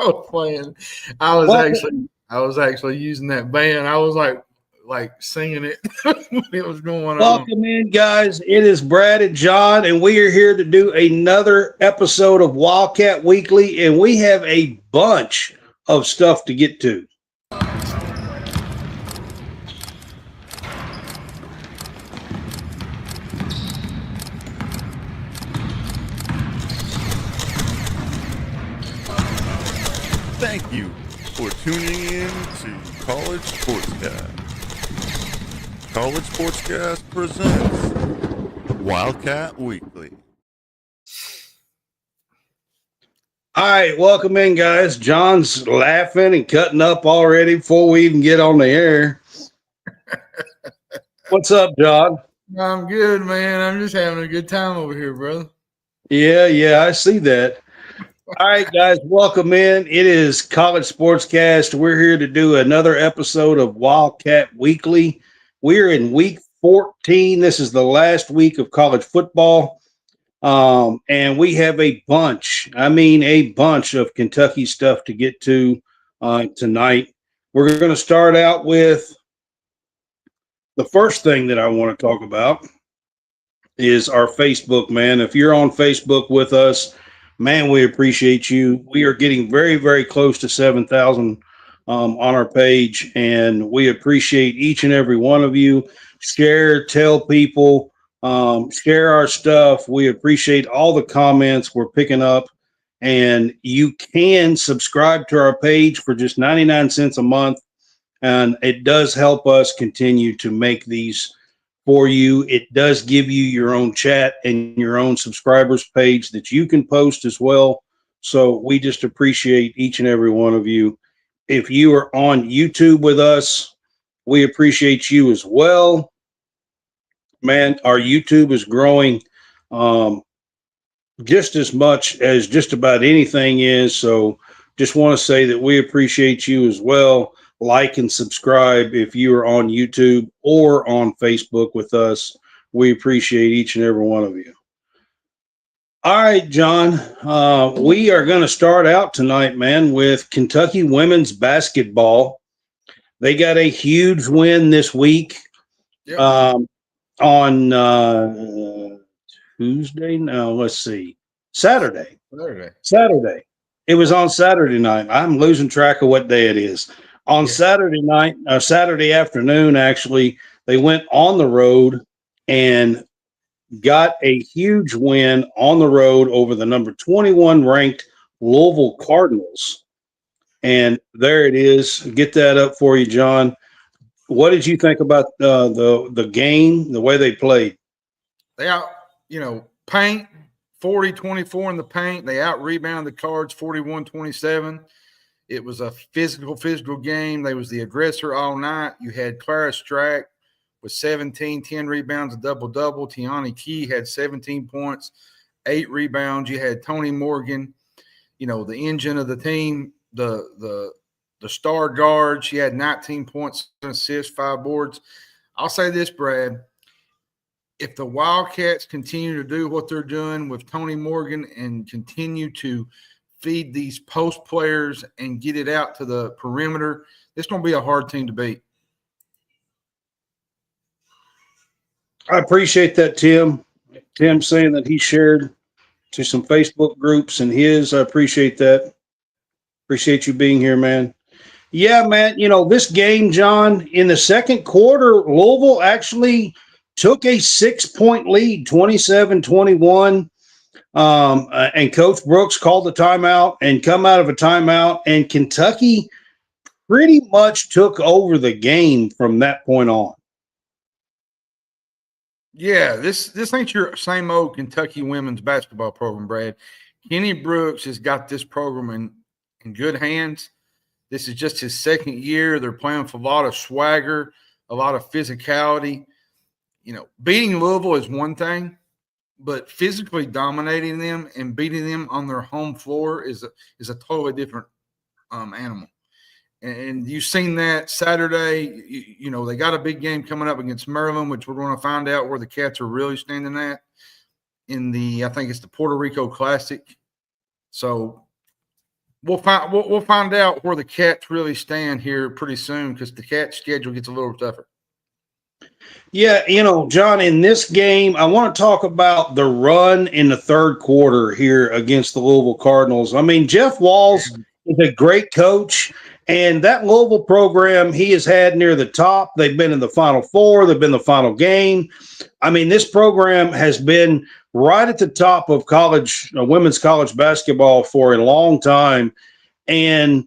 was playing. I was actually using that band. I was like singing it when it was going on. Welcome in, guys. It is Brad and John, and we are here to do another episode of Wildcat Weekly, and we have a bunch of stuff to get to. Thank you for tuning in to College SportsCast. College SportsCast presents Wildcat Weekly. All right, welcome in, guys. John's laughing and cutting up already before we even get on the air. What's up, John? I'm good, man. I'm just having a good time over here, brother. Yeah, I see that. All right, guys, welcome in. It is College Sportscast. We're here to do another episode of Wildcat Weekly. We're in week 14. This is the last week of college football. And we have a bunch of Kentucky stuff to get to tonight. We're going to start out with the first thing that I want to talk about is our Facebook, man. If you're on Facebook with us, man, we appreciate you. We are getting very, very close to 7,000 on our page, and we appreciate each and every one of you. Share, tell people, share our stuff. We appreciate all the comments we're picking up, and you can subscribe to our page for just 99 cents a month, and it does help us continue to make these for you. It does give you your own chat and your own subscribers page that you can post as well. So we just appreciate each and every one of you. If you are on YouTube with us, we appreciate you as well. Man, our YouTube is growing just as much as just about anything is. So just want to say that we appreciate you as well. Like and subscribe if you are on YouTube or on Facebook with us. We appreciate each and every one of you. All right, John, we are going to start out tonight, man, with Kentucky women's basketball. They got a huge win this week on Tuesday. No, let's see. Saturday. It was on Saturday night. I'm losing track of what day it is. On Saturday night, Saturday afternoon, actually, they went on the road and got a huge win on the road over the number 21 ranked Louisville Cardinals. And there it is. Get that up for you, John. What did you think about the game, the way they played? They paint 40-24 in the paint. They out-rebounded the Cards 41-27. It was a physical game. They was the aggressor all night. You had Clara Strack with 17, 10 rebounds, a double-double. Tiani Key had 17 points, 8 rebounds. You had Tony Morgan, the engine of the team, the star guard. She had 19 points, 7 assists, 5 boards. I'll say this, Brad. If the Wildcats continue to do what they're doing with Tony Morgan and continue to feed these post players and get it out to the perimeter, it's going to be a hard team to beat. I appreciate that, Tim. Tim saying that he shared to some Facebook groups and his. I appreciate that. Appreciate you being here, man. Yeah, man. This game, John, in the second quarter, Louisville actually took a 6-point lead, 27-21. And Coach Brooks called the timeout and come out of a timeout, and Kentucky pretty much took over the game from that point on. Yeah, this ain't your same old Kentucky women's basketball program, Brad. Kenny Brooks has got this program in good hands. This is just his second year. They're playing with a lot of swagger, a lot of physicality. Beating Louisville is one thing, but physically dominating them and beating them on their home floor is a totally different animal. And you've seen that Saturday. They got a big game coming up against Maryland, which we're going to find out where the Cats are really standing at in I think it's the Puerto Rico Classic. So we'll find out where the Cats really stand here pretty soon because the Cats' schedule gets a little tougher. Yeah, John, in this game, I want to talk about the run in the third quarter here against the Louisville Cardinals. I mean, Jeff Walls is a great coach, and that Louisville program he has had near the top. They've been in the Final Four. They've been in the final game. I mean, this program has been right at the top of women's college basketball for a long time. And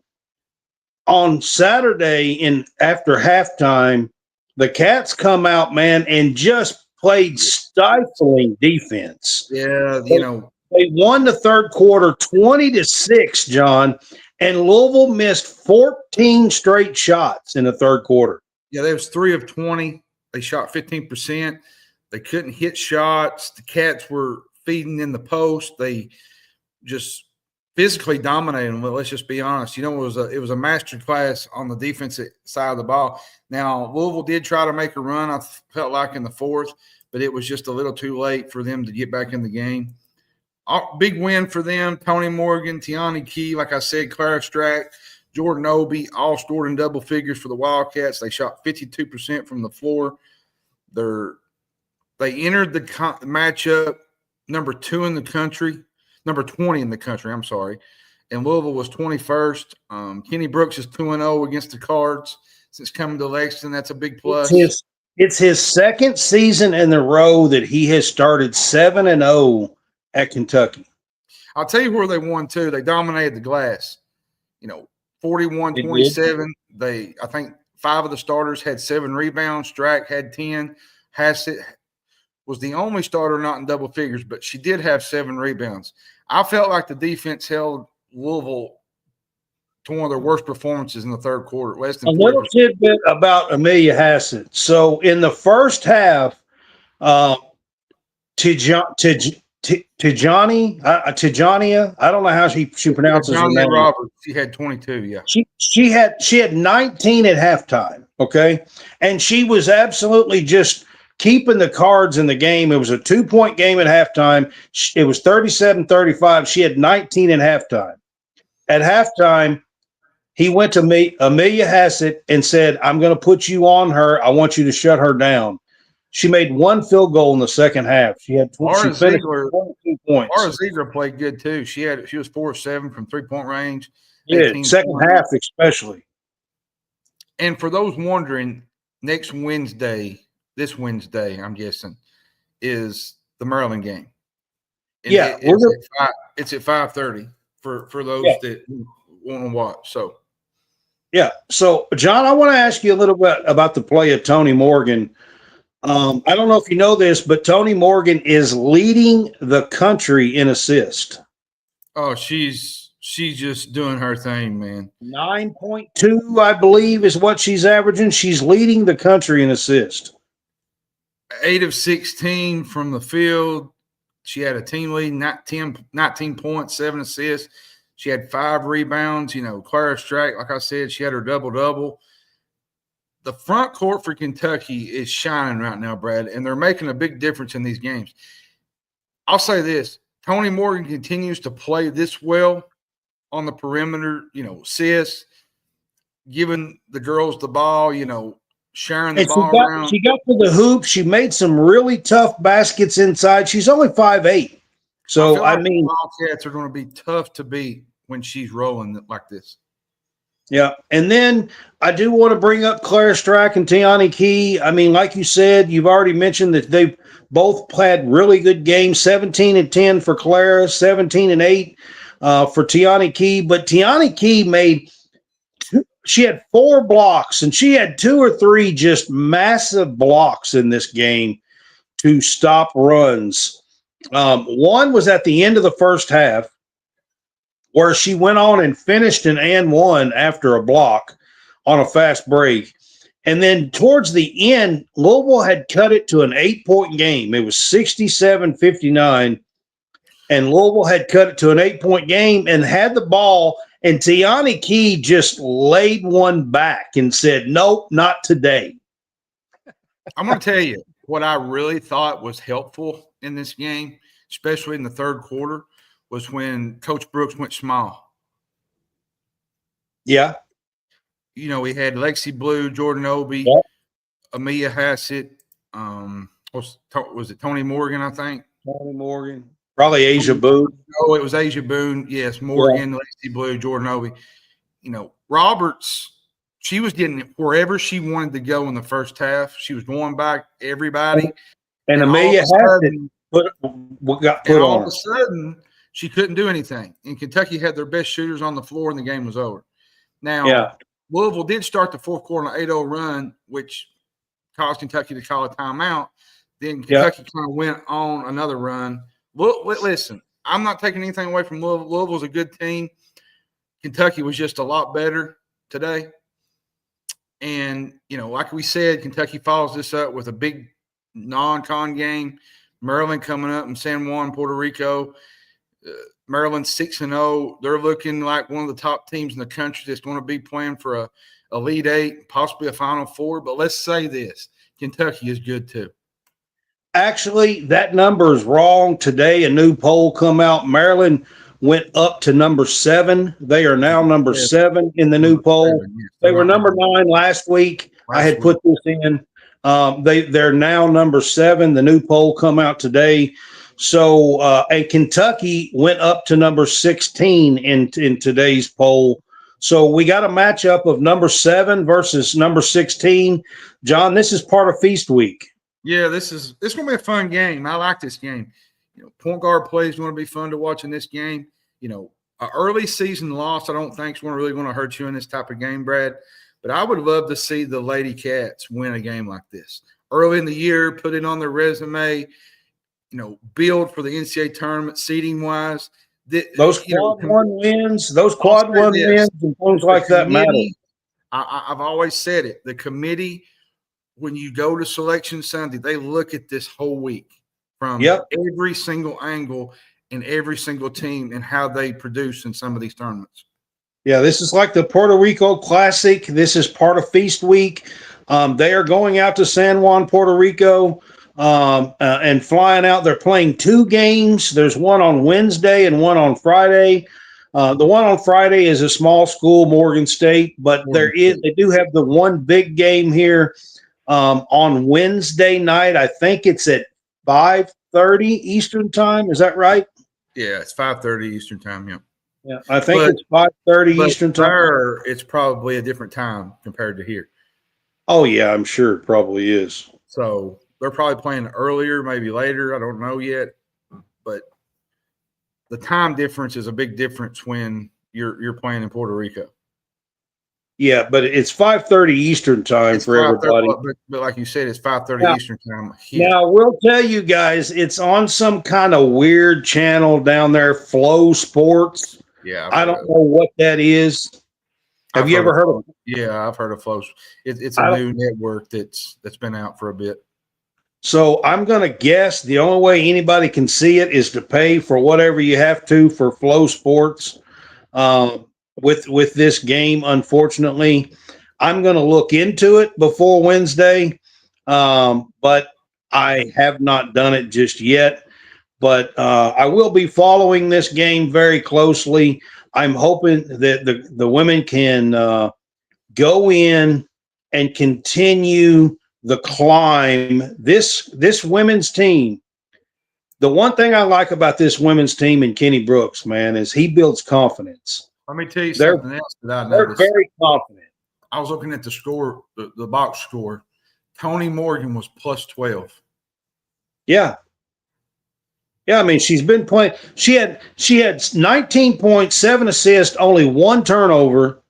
on Saturday, after halftime, the Cats come out, man, and just played stifling defense. Yeah, they won the third quarter 20-6, John, and Louisville missed 14 straight shots in the third quarter. Yeah, they was 3 of 20. They shot 15%. They couldn't hit shots. The Cats were feeding in the post. They just physically dominated. Well, let's just be honest. It was a master class on the defensive side of the ball. Now, Louisville did try to make a run, I felt like, in the fourth, but it was just a little too late for them to get back in the game. Big win for them. Tony Morgan, Tiani Key, like I said, Clara Strack, Jordan Obie, all scored in double figures for the Wildcats. They shot 52% from the floor. They entered the matchup number 20 in the country, I'm sorry. And Louisville was 21st. Kenny Brooks is 2-0 against the Cards since coming to Lexington. That's a big plus. It's his second season in a row that he has started 7-0 at Kentucky. I'll tell you where they won, too. They dominated the glass. 41-27. I think 5 of the starters had 7 rebounds. Strack had 10. Hassett was the only starter not in double figures, but she did have 7 rebounds. I felt like the defense held Louisville to one of their worst performances in the third quarter. Less than 40%. A little tidbit about Amelia Hassett. So in the first half, Tijania, I don't know how she pronounces her name. Roberts, she had 22, yeah. She had 19 at halftime, okay? And she was absolutely just keeping the Cards in the game. It was a 2-point game at halftime. It was 37-35. She had 19 at halftime. At halftime, he went to Amelia Hassett and said, I'm going to put you on her. I want you to shut her down. She made 1 field goal in the second half. She had 22 points. Laura Ziegler played good too. She was 4 of 7 from 3-point range. Yeah, second half especially. And for those wondering, this Wednesday, I'm guessing, is the Maryland game. And yeah, it's at 5:30 for those that want to watch. So, yeah. So, John, I want to ask you a little bit about the play of Tony Morgan. I don't know if you know this, but Tony Morgan is leading the country in assist. Oh, she's just doing her thing, man. 9.2, I believe, is what she's averaging. She's leading the country in assist. 8 of 16 from the field. She had a team lead, 19 points, 7 assists. She had 5 rebounds. Clara Strack, like I said, she had her double-double. The front court for Kentucky is shining right now, Brad, and they're making a big difference in these games. I'll say this. Tony Morgan continues to play this well on the perimeter, assists, giving the girls the ball, sharing the ball around. She got to the hoop. She made some really tough baskets inside. She's only 5'8". So, Wildcats are going to be tough to beat when she's rolling like this. Yeah, and then I do want to bring up Clara Strack and Tiani Key. I mean, like you said, you've already mentioned that they've both had really good games, 17-10 for Clara, 17-8 for Tiani Key. But Tiani Key she had 4 blocks, and she had 2 or 3 just massive blocks in this game to stop runs. One was at the end of the first half, where she went on and finished an and one after a block on a fast break. And then towards the end, Louisville had cut it to an 8-point game. It was 67-59, and Louisville had cut it to an 8-point game and had the ball, and Tiani Key just laid one back and said, nope, not today. I'm going to tell you what I really thought was helpful in this game, especially in the third quarter, was when Coach Brooks went small. Yeah. You know, we had Lexi Blue, Jordan Obie, Yep. Amelia Hassett. Was it Tony Morgan? I think Tony Morgan, probably Asia Boone. Oh, it was Asia Boone. Yes, Morgan, Lexi Blue, Jordan Obie. You know, Roberts. She was getting wherever she wanted to go in the first half. She was going back everybody. And Amelia Hassett got put on. All of a sudden, she couldn't do anything. And Kentucky had their best shooters on the floor, and the game was over. Now, Louisville did start the fourth quarter on an 8-0 run, which caused Kentucky to call a timeout. Then Kentucky kind of went on another run. Listen, I'm not taking anything away from Louisville. Louisville's a good team. Kentucky was just a lot better today. And, you know, like we said, Kentucky follows this up with a big non-con game. Maryland coming up in San Juan, Puerto Rico. Maryland 6-0. They're looking like one of the top teams in the country that's going to be playing for a Elite Eight, possibly a Final Four. But let's say this, Kentucky is good too. Actually, that number is wrong. Today, a new poll come out. Maryland went up to number 7. They are now number 7 in the new poll. They were number 9 last week. I had put this in. They're now number 7. The new poll come out today. So, and Kentucky went up to number 16 in today's poll. So we got a matchup of number 7 versus number 16. John, this is part of Feast Week. Yeah, this going to be a fun game. I like this game. You know, point guard play is going to be fun to watch in this game. You know, an early season loss, I don't think is really going to hurt you in this type of game, Brad. But I would love to see the Lady Cats win a game like this. Early in the year, put it on their resume, you know, build for the NCAA tournament seeding-wise. Those quad one wins and things like that matter. I've always said it. The committee, when you go to Selection Sunday, they look at this whole week from every single angle and every single team and how they produce in some of these tournaments. Yeah, this is like the Puerto Rico Classic. This is part of Feast Week. They are going out to San Juan, Puerto Rico, and flying out. They're playing 2 games. There's one on Wednesday and one on Friday. The one on Friday is a small school, Morgan State, but they do have the one big game here on Wednesday night. I think it's at 5:30 Eastern time. Is that right? Yeah, it's 5:30 Eastern time. Yeah. Yeah, I think it's 5:30 Eastern time. There, it's probably a different time compared to here. Oh, yeah, I'm sure it probably is. So they're probably playing earlier, maybe later. I don't know yet. But the time difference is a big difference when you're playing in Puerto Rico. Yeah, but it's 5:30 Eastern time for everybody. But like you said, it's 5:30 Eastern time here. Now, we'll tell you guys, it's on some kind of weird channel down there, Flow Sports. Yeah. I don't know what that is. Have you ever heard of it? Yeah, I've heard of Flow. It's a new network that's been out for a bit. So I'm going to guess the only way anybody can see it is to pay for whatever you have to for Flow Sports. With this game, unfortunately, I'm going to look into it before Wednesday, but I have not done it just yet. But I will be following this game very closely. I'm hoping that the women can go in and continue the climb. This women's team. The one thing I like about this women's team and Kenny Brooks, man, is he builds confidence. Let me tell you something else that I noticed. They're very confident. I was looking at the score, the box score. Tony Morgan was plus 12. Yeah. Yeah, I mean, she's been playing. She had 19 points, 7 assists, only 1 turnover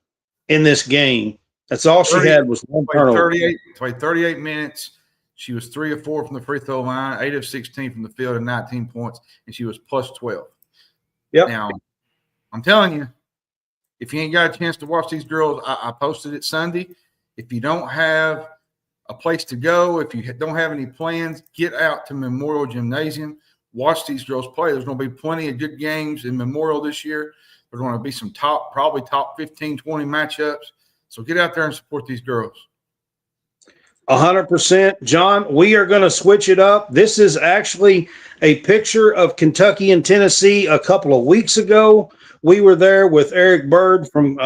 in this game. That's all she had was 1 turnover. Played 38 minutes. She was 3 of 4 from the free throw line, 8 of 16 from the field, and 19 points, and she was plus 12. Yep. Now, I'm telling you, if you ain't got a chance to watch these girls, I posted it Sunday. If you don't have a place to go, if you don't have any plans, get out to Memorial Gymnasium. Watch these girls play. There's going to be plenty of good games in Memorial this year. There's going to be some probably top 15, 20 matchups. So get out there and support these girls. 100%. John, we are going to switch it up. This is actually a picture of Kentucky and Tennessee a couple of weeks ago. We were there with Eric Bird from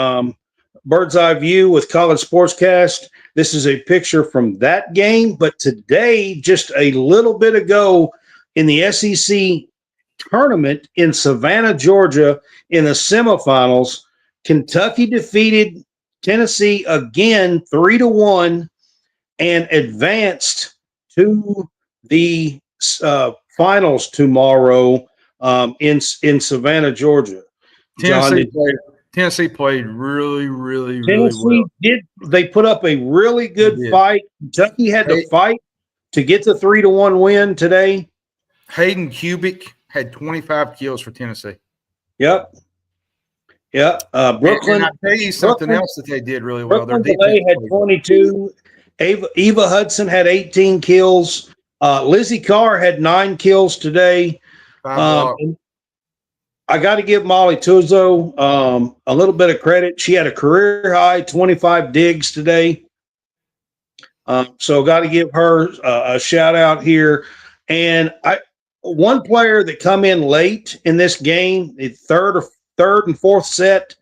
Bird's Eye View with College Sportscast. This is a picture from that game, but today, just a little bit ago, in the SEC tournament in Savannah, Georgia, in the semifinals, Kentucky defeated Tennessee again 3-1 and advanced to the finals tomorrow in Savannah, Georgia. Tennessee played really well. They put up a really good fight. Kentucky had to fight to get the 3-1 win today. Hayden Kubik had 25 kills for Tennessee. Yep. Brooklyn. And I'll tell you something else that they did really well. Brooklyn Delay had 22. Eva Hudson had 18 kills. Lizzie Carr had 9 kills today. I got to give Molly Tuzzo a little bit of credit. She had a career high 25 digs today. So got to give her a shout out here. And one player that come in late in this game, the third and fourth set,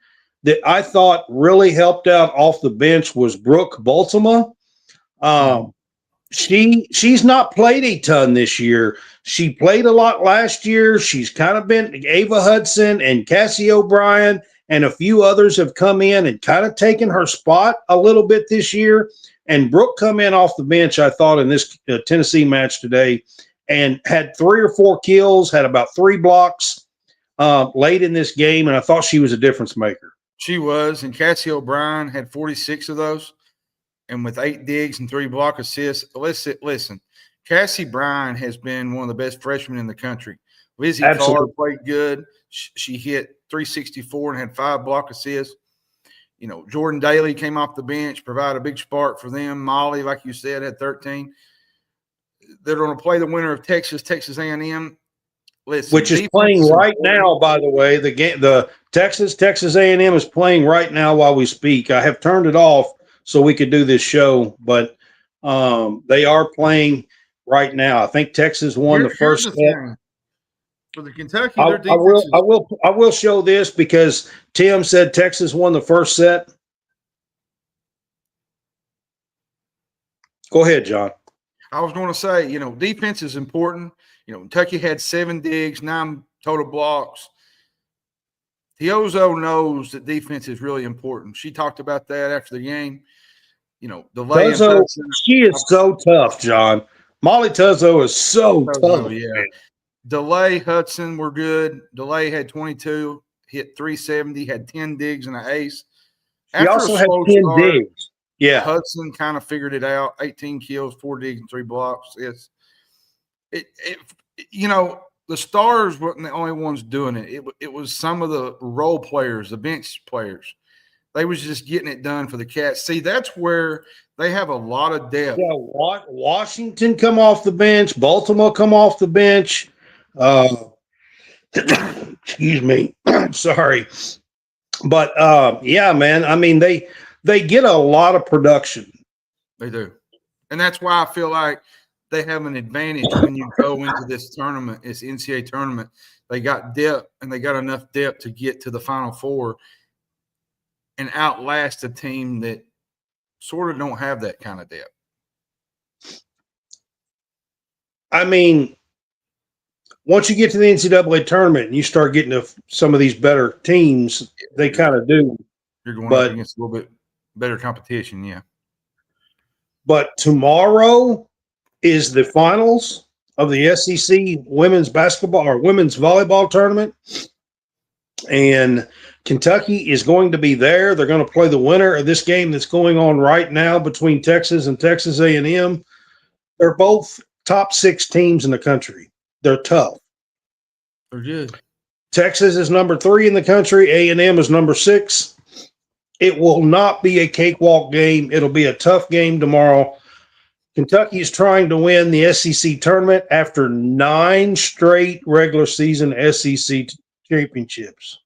that I thought really helped out off the bench was Brooke Boltema. She's not played a ton this year. She played a lot last year. She's kind of been Ava Hudson and Cassie O'Brien and a few others have come in and kind of taken her spot a little bit this year. And Brooke come in off the bench, I thought, in this Tennessee match today and had 3 or 4 kills, had about 3 blocks late in this game. And I thought she was a difference maker. She was. And Cassie O'Brien had 46 of those. And with 8 digs and 3 block assists, listen, Cassie Bryan has been one of the best freshmen in the country. Lizzie Carr played good. She hit 364 and had 5 block assists. You know, Jordan Daly came off the bench, provided a big spark for them. Molly, like you said, had 13. They're going to play the winner of Texas A&M. Listen, which is playing right now, by the way. The Texas A&M is playing right now while we speak. I have turned it off so we could do this show, but they are playing right now. I think Texas won the first set. For the Kentucky, I will show this because Tim said Texas won the first set. Go ahead, John. I was going to say, defense is important. Kentucky had 7 digs, 9 total blocks. Tiozo knows that defense is really important. She talked about that after the game. Tuzzo, she is so tough, John. Molly Tuzzo is so tough. Yeah. DeLay, Hudson were good. DeLay had 22, hit 370, had 10 digs and an ace. He also had 10 digs. Yeah. Hudson kind of figured it out. 18 kills, 4 digs, and 3 blocks. The stars weren't the only ones doing it. It was some of the role players, the bench players. They was just getting it done for the Cats. See, that's where they have a lot of depth. Yeah, Washington come off the bench. Baltimore come off the bench. Excuse me. Sorry. But, yeah, man, I mean, they get a lot of production. They do. And that's why I feel like they have an advantage when you go into this tournament, this NCAA tournament. They got depth, and they got enough depth to get to the Final Four and outlast a team that sort of don't have that kind of depth. I mean, once you get to the NCAA tournament and you start getting to some of these better teams, they kind of do. You're going up against a little bit better competition, yeah. But tomorrow is the finals of the SEC women's basketball or women's volleyball tournament. And Kentucky is going to be there. They're going to play the winner of this game that's going on right now between Texas and Texas A&M. They're both top 6 teams in the country. They're tough. They're good. Texas is number 3 in the country. A&M is number 6. It will not be a cakewalk game. It'll be a tough game tomorrow. Kentucky is trying to win the SEC tournament after 9 straight regular season SEC championships.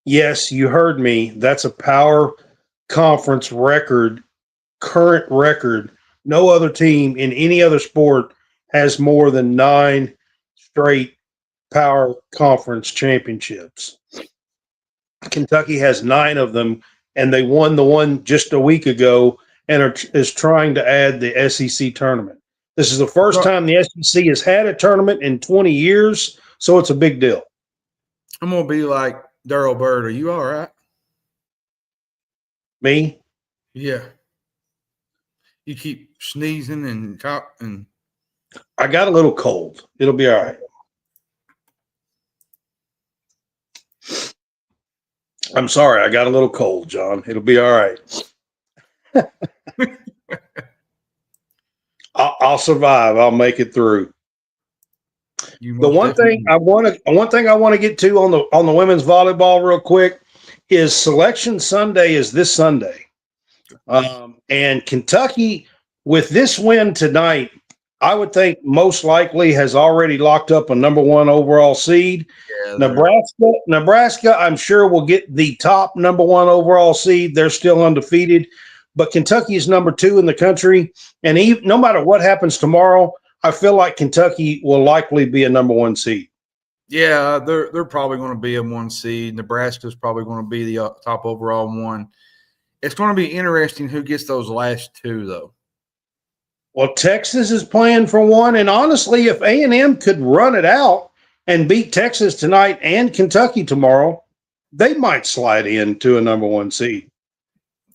Yes, you heard me. That's a power conference record, current record. No other team in any other sport has more than 9 straight power conference championships. Kentucky has 9 of them, and they won the one just a week ago and is trying to add the SEC tournament. This is the first time the SEC has had a tournament in 20 years, so it's a big deal. I'm going to be like Daryl Bird. Are you all right? Me? Yeah. You keep sneezing and talking. I got a little cold. It'll be all right. I'm sorry. I got a little cold, John. It'll be all right. I'll survive. I'll make it through. The one thing I want to get to on the women's volleyball real quick is Selection Sunday is this Sunday. And Kentucky, with this win tonight, I would think most likely has already locked up a number 1 overall seed. Yeah, Nebraska, I'm sure will get the top number 1 overall seed. They're still undefeated, but Kentucky is number 2 in the country. And no matter what happens tomorrow, I feel like Kentucky will likely be a number 1 seed. Yeah, they're probably going to be a 1 seed. Nebraska's probably going to be the top overall 1. It's going to be interesting who gets those last 2, though. Well, Texas is playing for 1, and honestly, if A&M could run it out and beat Texas tonight and Kentucky tomorrow, they might slide into a number 1 seed.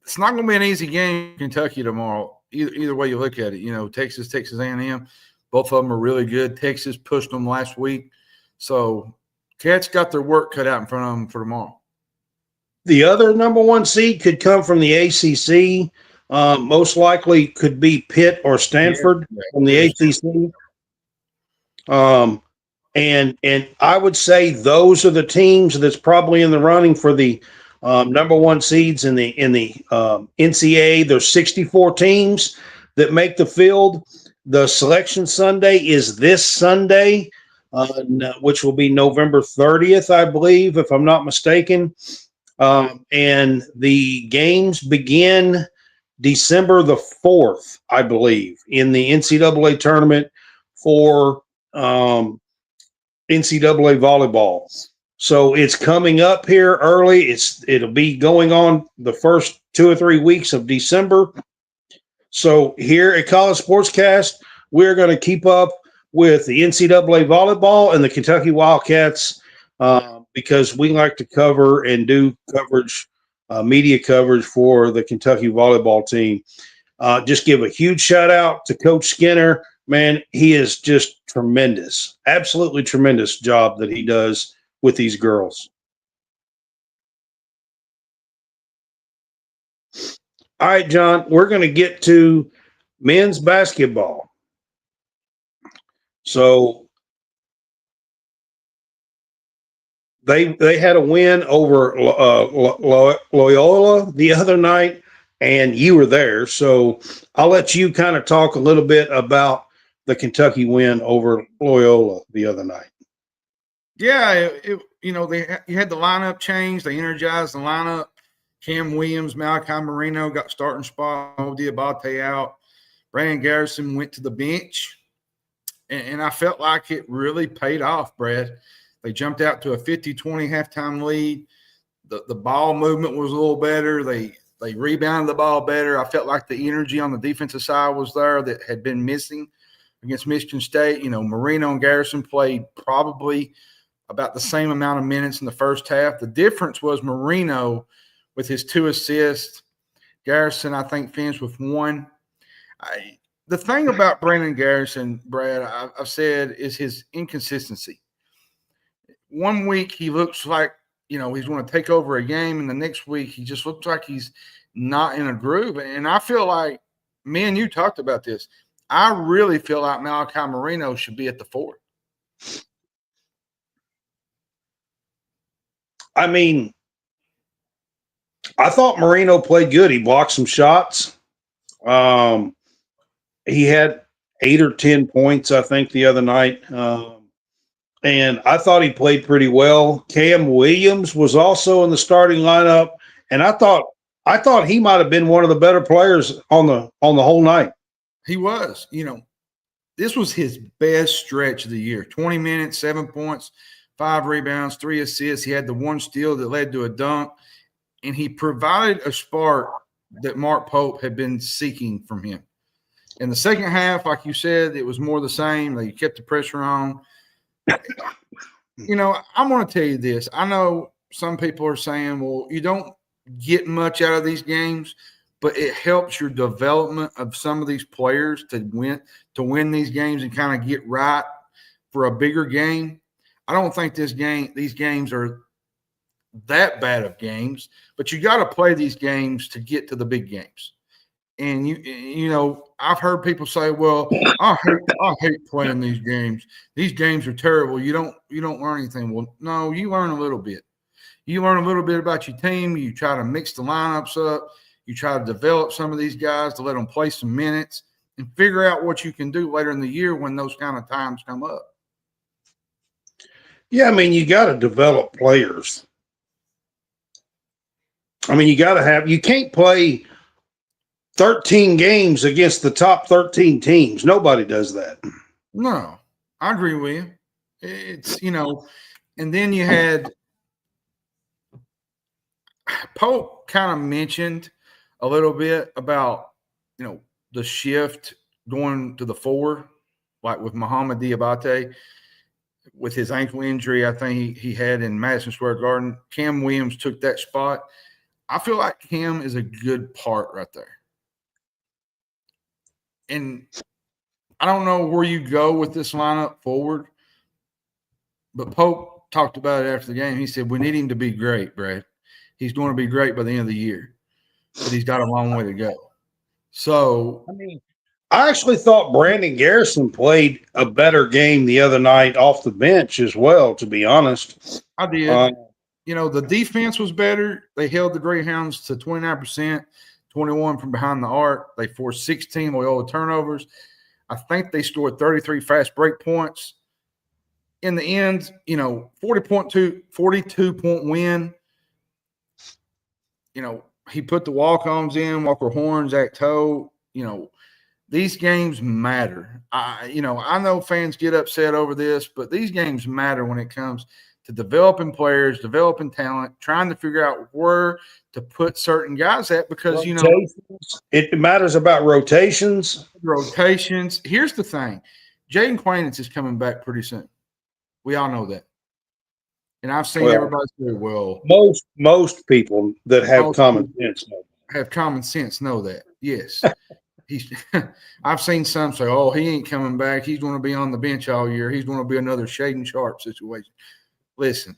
It's not going to be an easy game, Kentucky tomorrow. Either way you look at it, Texas A&M, both of them are really good. Texas pushed them last week, so Cats got their work cut out in front of them for tomorrow. The other number 1 seed could come from the ACC. Most likely could be Pitt or Stanford from the ACC. And I would say those are the teams that's probably in the running for the number 1 seeds in the NCAA. There's 64 teams that make the field. The Selection Sunday is this Sunday, which will be November 30th, I believe, if I'm not mistaken. And the games begin December the 4th, I believe, in the NCAA tournament for NCAA volleyball. So it's coming up here early. It'll be going on the first 2 or 3 weeks of December. So here at College Sportscast, we're going to keep up with the NCAA volleyball and the Kentucky Wildcats because we like to cover and do coverage, media coverage for the Kentucky volleyball team. Just give a huge shout out to Coach Skinner. Man, he is just tremendous, absolutely tremendous job that he does with these girls. All right, John, we're going to get to men's basketball. So they had a win over Loyola the other night, and you were there. So I'll let you kind of talk a little bit about the Kentucky win over Loyola the other night. Yeah, you had the lineup change. They energized the lineup. Cam Williams, Malachi Marino got starting spot. Odi Abate out. Brandon Garrison went to the bench. And I felt like it really paid off, Brad. They jumped out to a 50-20 halftime lead. The ball movement was a little better. They rebounded the ball better. I felt like the energy on the defensive side was there that had been missing against Michigan State. Marino and Garrison played probably about the same amount of minutes in the first half. The difference was Marino with his 2 assists. Garrison, I think, finished with 1. The thing about Brandon Garrison, Brad, I've said, is his inconsistency. One week he looks like, he's going to take over a game, and the next week he just looks like he's not in a groove. And I feel like, me and you talked about this, I really feel like Malachi Marino should be at the 4. I mean, I thought Marino played good. He blocked some shots. He had 8 or 10 points, I think, the other night. And I thought he played pretty well. Cam Williams was also in the starting lineup, and I thought he might have been one of the better players on the whole night. He was. This was his best stretch of the year. 20 minutes, 7 points, 5 rebounds, 3 assists. He had the 1 steal that led to a dunk, and he provided a spark that Mark Pope had been seeking from him. In the second half, like you said, it was more the same. They kept the pressure on. You know, I'm going to tell you this. I know some people are saying, well, you don't get much out of these games, but it helps your development of some of these players to win these games and kind of get right for a bigger game. I don't think these games are that bad of games, but you got to play these games to get to the big games. And you know, I've heard people say, "Well, I hate playing these games. These games are terrible. You don't learn anything." Well, no, you learn a little bit. You learn a little bit about your team. You try to mix the lineups up. You try to develop some of these guys to let them play some minutes and figure out what you can do later in the year when those kind of times come up. Yeah, I mean, you got to develop players. I mean, you can't play 13 games against the top 13 teams. Nobody does that. No, I agree with you. It's, you know, and then you had Pope kind of mentioned a little bit about, you know, the shift going to the 4, like with Muhammad Diabate with his ankle injury. I think he had in Madison Square Garden. Cam Williams took that spot. I feel like Cam is a good part right there. And I don't know where you go with this lineup forward, but Pope talked about it after the game. He said, we need him to be great, Brad. He's going to be great by the end of the year, but he's got a long way to go. So, I mean, I actually thought Brandon Garrison played a better game the other night off the bench as well, to be honest. I did. You know, the defense was better. They held the Greyhounds to 29%, 21 from behind the arc. They forced 16 Loyola turnovers. I think they scored 33 fast break points. In the end, you know, 42-point win. You know, he put the walk-ons in, Walker Horn, Zach Toe. You know, these games matter. I know fans get upset over this, but these games matter when it comes to developing players, developing talent, trying to figure out where to put certain guys at because, you know, it matters about rotations. Rotations. Here's the thing. Jaden Quainance is coming back pretty soon. We all know that. And I've seen everybody say, well. Most people that have common sense know that. Have common sense know that. Yes. I've seen some say, oh, he ain't coming back. He's going to be on the bench all year. He's going to be another Shaden Sharp situation. Listen,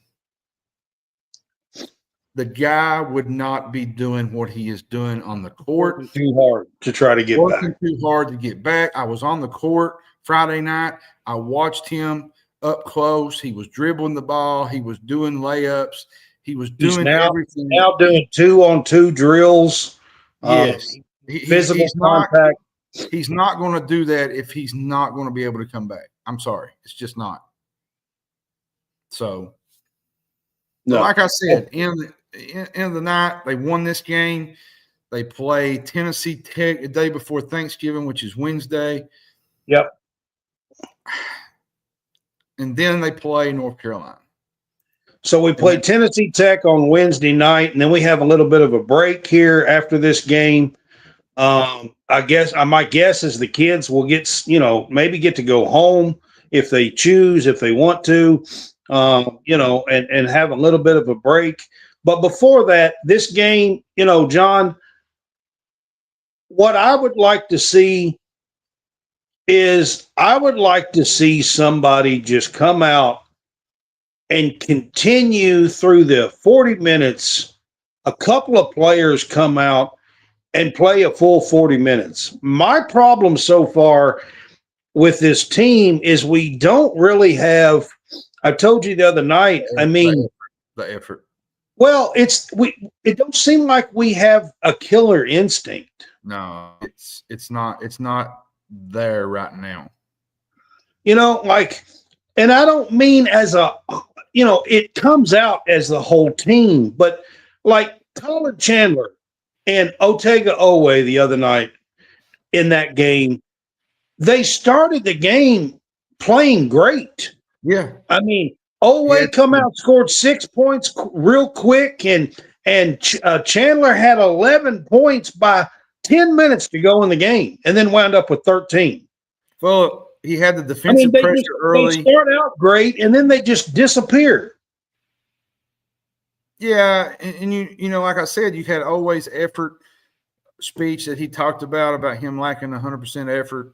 the guy would not be doing what he is doing on the court. Working too hard to try to get back. Working too hard to get back. I was on the court Friday night. I watched him up close. He was dribbling the ball. He was doing layups. He was doing everything. Now doing 2-on-2 drills. Yes. Physical contact. He's not going to do that if he's not going to be able to come back. I'm sorry. It's just not. So, no. Like I said, in the night, they won this game. They play Tennessee Tech the day before Thanksgiving, which is Wednesday. Yep. And then they play North Carolina. So we played Tennessee Tech on Wednesday night, and then we have a little bit of a break here after this game. My guess is the kids will get, maybe get to go home if they choose, if they want to, and have a little bit of a break. But before that, this game, John, what I would like to see is I would like to see somebody just come out and continue through the 40 minutes. A couple of players come out and play a full 40 minutes. My problem so far with this team is we don't really have, I told you the other night, the effort. Well, it don't seem like we have a killer instinct. No, it's not there right now. And I don't mean as it comes out as the whole team, but like Colin Chandler and Otega Owe the other night in that game, they started the game playing great. Yeah. I mean, Oway come out, scored 6 points real quick, and Chandler had 11 points by 10 minutes to go in the game, and then wound up with 13. Well, he had the defensive pressure early. They start out great, and then they just disappear. Yeah, and you know, like I said, you had Oway's effort speech that he talked about him lacking 100% effort.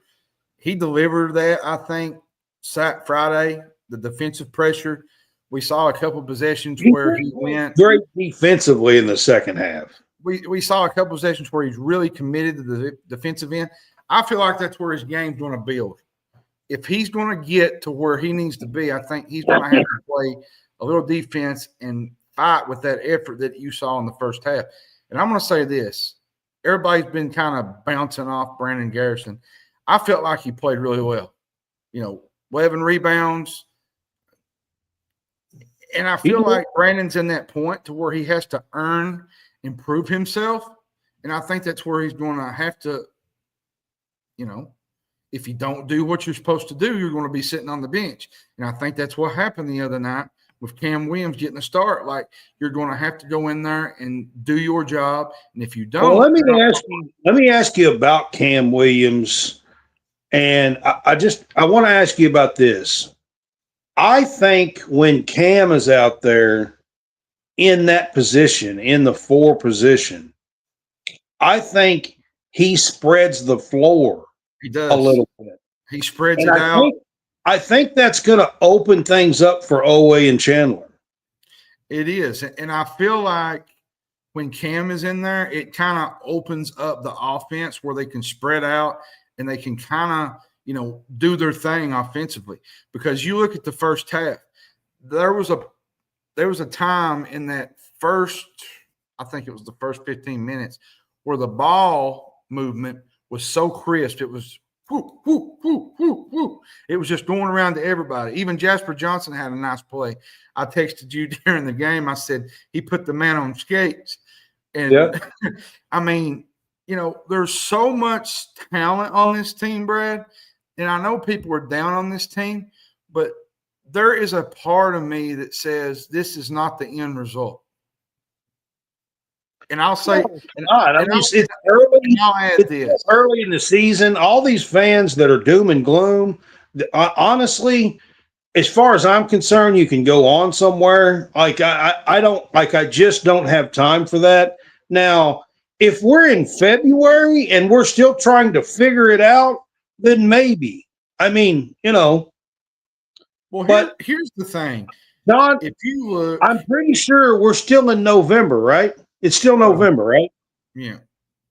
He delivered that, I think, Friday, the defensive pressure. We saw a couple possessions where he went great defensively in the second half. We saw a couple possessions where he's really committed to the defensive end. I feel like that's where his game's going to build. If he's going to get to where he needs to be, I think he's going to have to play a little defense and fight with that effort that you saw in the first half. And I'm going to say this. Everybody's been kind of bouncing off Brandon Garrison. I felt like he played really well. 11 rebounds. And I feel like Brandon's in that point to where he has to earn and prove himself. And I think that's where he's going to have to, if you don't do what you're supposed to do, you're going to be sitting on the bench. And I think that's what happened the other night with Cam Williams getting a start. Like, you're going to have to go in there and do your job. And if you don't, well, let me ask you about Cam Williams. And I want to ask you about this. I think when Cam is out there in that position, in the 4 position, I think he spreads the floor. He does a little bit. He spreads it out. I think that's going to open things up for Oway and Chandler. It is. And I feel like when Cam is in there, it kind of opens up the offense where they can spread out and they can kind of, do their thing offensively. Because you look at the first half, there was a time in that first, I think it was the first 15 minutes, where the ball movement was so crisp. It was whoop, whoop, whoop, whoop, whoop. It was just going around to everybody. Even Jasper Johnson had a nice play. I texted you during the game. I said he put the man on skates. And yep. I mean, there's so much talent on this team, Brad. And I know people are down on this team, but there is a part of me that says this is not the end result. And I'll say, it's early in the season. All these fans that are doom and gloom, honestly, as far as I'm concerned, you can go on somewhere. Like I just don't have time for that. Now, if we're in February and we're still trying to figure it out, then maybe. I mean, Well, here's the thing, Don. If you look, I'm pretty sure we're still in November, right? It's still November, right? Yeah.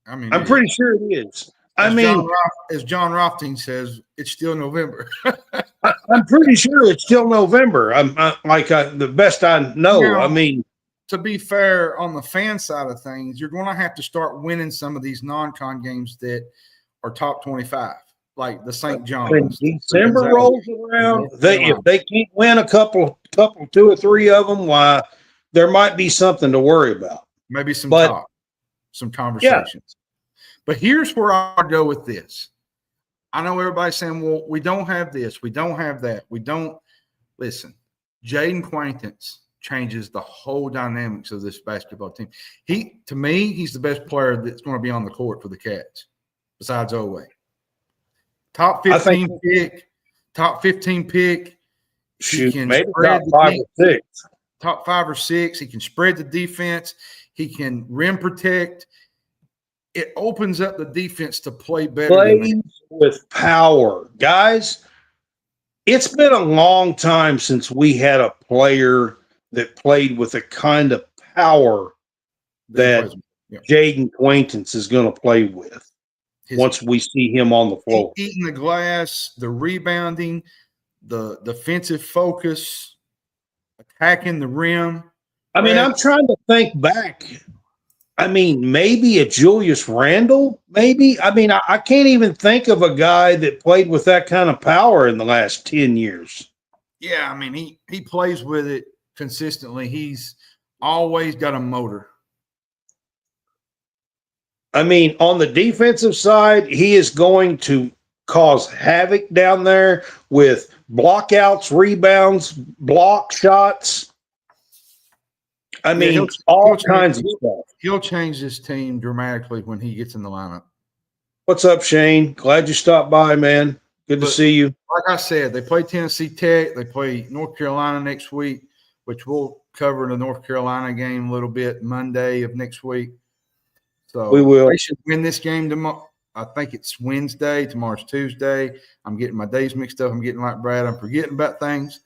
I mean, I'm pretty sure it is. As John Rothstein says, it's still November. I'm pretty sure it's still November. The best I know. To be fair, on the fan side of things, you're going to have to start winning some of these non-con games that are top 25, like the St. John's. When December rolls around, if they can't win a couple, 2 or 3 of them, why there might be something to worry about. Maybe some talk, some conversations. Yeah. But here's where I go with this. I know everybody's saying, well, we don't have this. We don't have that. We don't. Listen, Jaden Quaintance changes the whole dynamics of this basketball team. To me, he's the best player that's going to be on the court for the Cats, besides Oway. Top 15 pick. Shoot, maybe top 5 or 6. Top 5 or 6. He can spread the defense. He can rim protect. It opens up the defense to play better. Plays with power. Guys, it's been a long time since we had a player that played with the kind of power that Jaden Quaintance is going to play with once we see him on the floor. Eating the glass, the rebounding, the defensive focus, attacking the rim. I mean, I'm trying to think back. I mean, maybe a Julius Randle, maybe. I mean, I can't even think of a guy that played with that kind of power in the last 10 years. Yeah, I mean, he plays with it consistently. He's always got a motor. I mean, on the defensive side, he is going to cause havoc down there with blockouts, rebounds, block shots. I mean, all kinds of stuff. He'll change this team dramatically when he gets in the lineup. What's up, Shane? Glad you stopped by, man. Good to see you. Like I said, they play Tennessee Tech. They play North Carolina next week, which we'll cover the North Carolina game a little bit Monday of next week. So we will. They should win this game tomorrow. I think it's Wednesday. Tomorrow's Tuesday. I'm getting my days mixed up. I'm getting like Brad. I'm forgetting about things.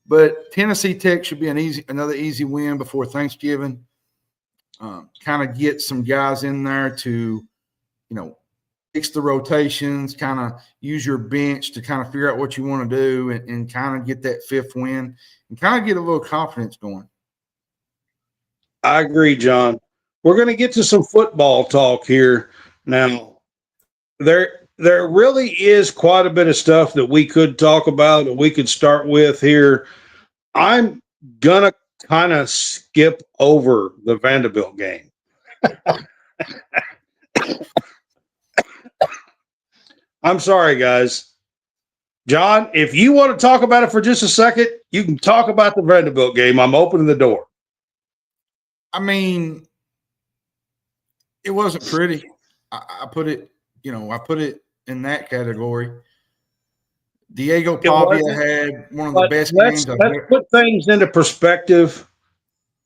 But Tennessee Tech should be another easy win before Thanksgiving. Kind of get some guys in there to, fix the rotations, kind of use your bench to kind of figure out what you want to do and kind of get that fifth win and kind of get a little confidence going. I agree, John. We're going to get to some football talk here now. There really is quite a bit of stuff that we could talk about, that we could start with here. I'm going to kind of skip over the Vanderbilt game. I'm sorry, guys. John, if you want to talk about it for just a second, you can talk about the Vanderbilt game. I'm opening the door. I mean, it wasn't pretty. I put it in that category. Diego Pavia had one of the best games. Let's put things into perspective.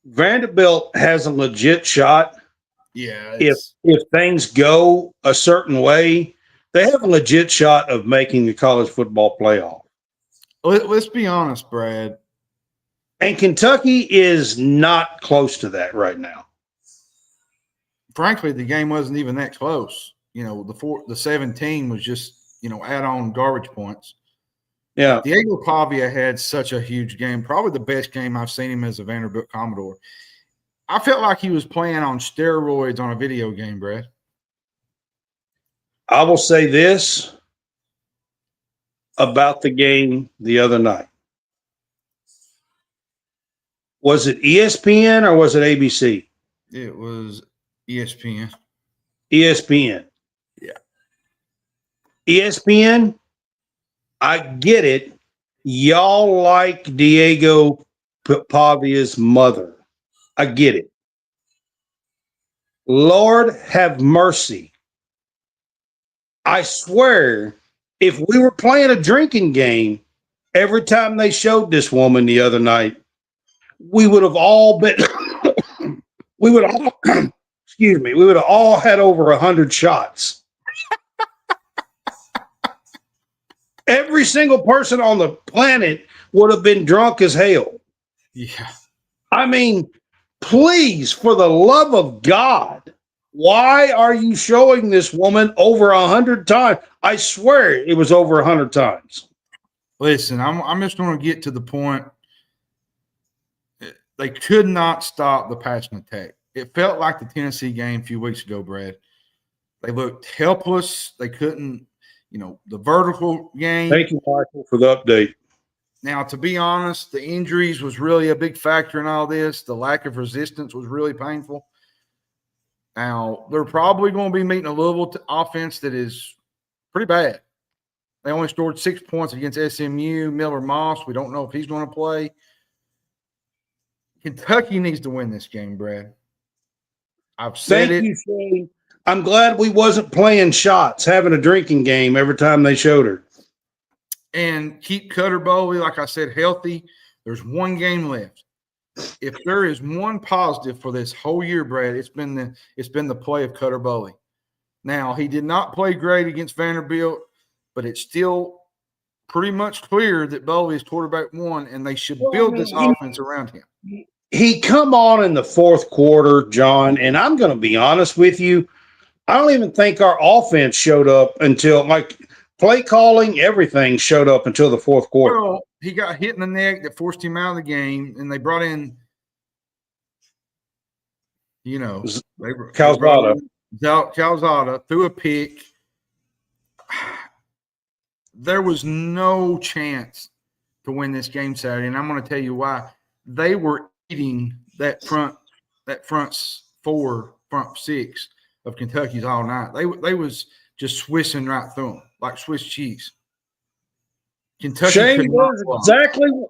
Vanderbilt has a legit shot. Yeah. If things go a certain way, they have a legit shot of making the college football playoff. Let's be honest, Brad. And Kentucky is not close to that right now. Frankly, the game wasn't even that close. The 17 was just, add-on garbage points. Yeah. Diego Pavia had such a huge game, probably the best game I've seen him as a Vanderbilt Commodore. I felt like he was playing on steroids on a video game, Brad. I will say this about the game the other night. Was it ESPN or was it ABC? It was ESPN. ESPN. Yeah. ESPN, I get it. Y'all like Diego Pavia's mother. I get it. Lord have mercy. I swear, if we were playing a drinking game, every time they showed this woman the other night, we would have all been, we would have all had over 100 shots. Every single person on the planet would have been drunk as hell. Yeah. I mean, please, for the love of God, why are you showing this woman over 100 times? I swear it was over 100 times. Listen, I'm just going to get to the point. They could not stop the passing attack. It felt like the Tennessee game a few weeks ago, Brad. They looked helpless. They couldn't, the vertical game. Thank you, Michael, for the update. Now, to be honest, the injuries was really a big factor in all this. The lack of resistance was really painful. Now, they're probably going to be meeting a Louisville offense that is pretty bad. They only scored 6 points against SMU. Miller Moss, we don't know if he's going to play. Kentucky needs to win this game, Brad. I've said it. Thank you, Shane. I'm glad we wasn't playing shots, having a drinking game every time they showed her. And keep Cutter Bowley, like I said, healthy. There's one game left. If there is one positive for this whole year, Brad, it's been the play of Cutter Bowley. Now, he did not play great against Vanderbilt, but it's still pretty much clear that Bowley is quarterback one, and they should build this offense around him. He come on in the fourth quarter, John, and I'm going to be honest with you. I don't even think our offense showed up until, play calling, everything showed up until the fourth quarter. Well, he got hit in the neck that forced him out of the game, and they brought in, Calzada threw a pick. There was no chance to win this game Saturday, and I'm going to tell you why. They were eating that front six of Kentucky's all night. They was just swishing right through them like Swiss cheese. Kentucky Shane,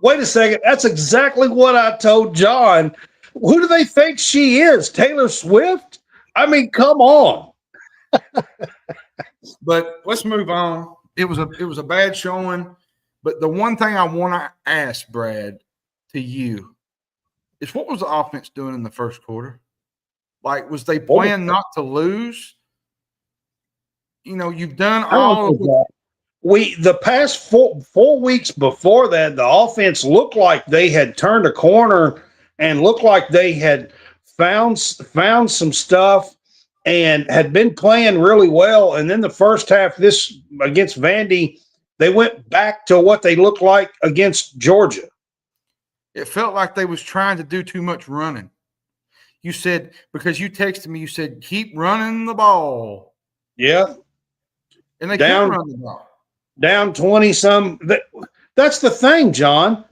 wait a second. That's exactly what I told John. Who do they think she is? Taylor Swift? I mean, come on. But let's move on. It was a bad showing. But the one thing I want to ask, Brad, to you is what was the offense doing in the first quarter? Like, was they playing not to lose? You know, you've done all of that. The past four weeks before that, the offense looked like they had turned a corner and looked like they had found some stuff and had been playing really well. And then the first half, this against Vandy, they went back to what they looked like against Georgia. It felt like they was trying to do too much running. You said, because you texted me, you said, keep running the ball. Yeah. And they couldn't run the ball. Down 20-some. That's the thing, John.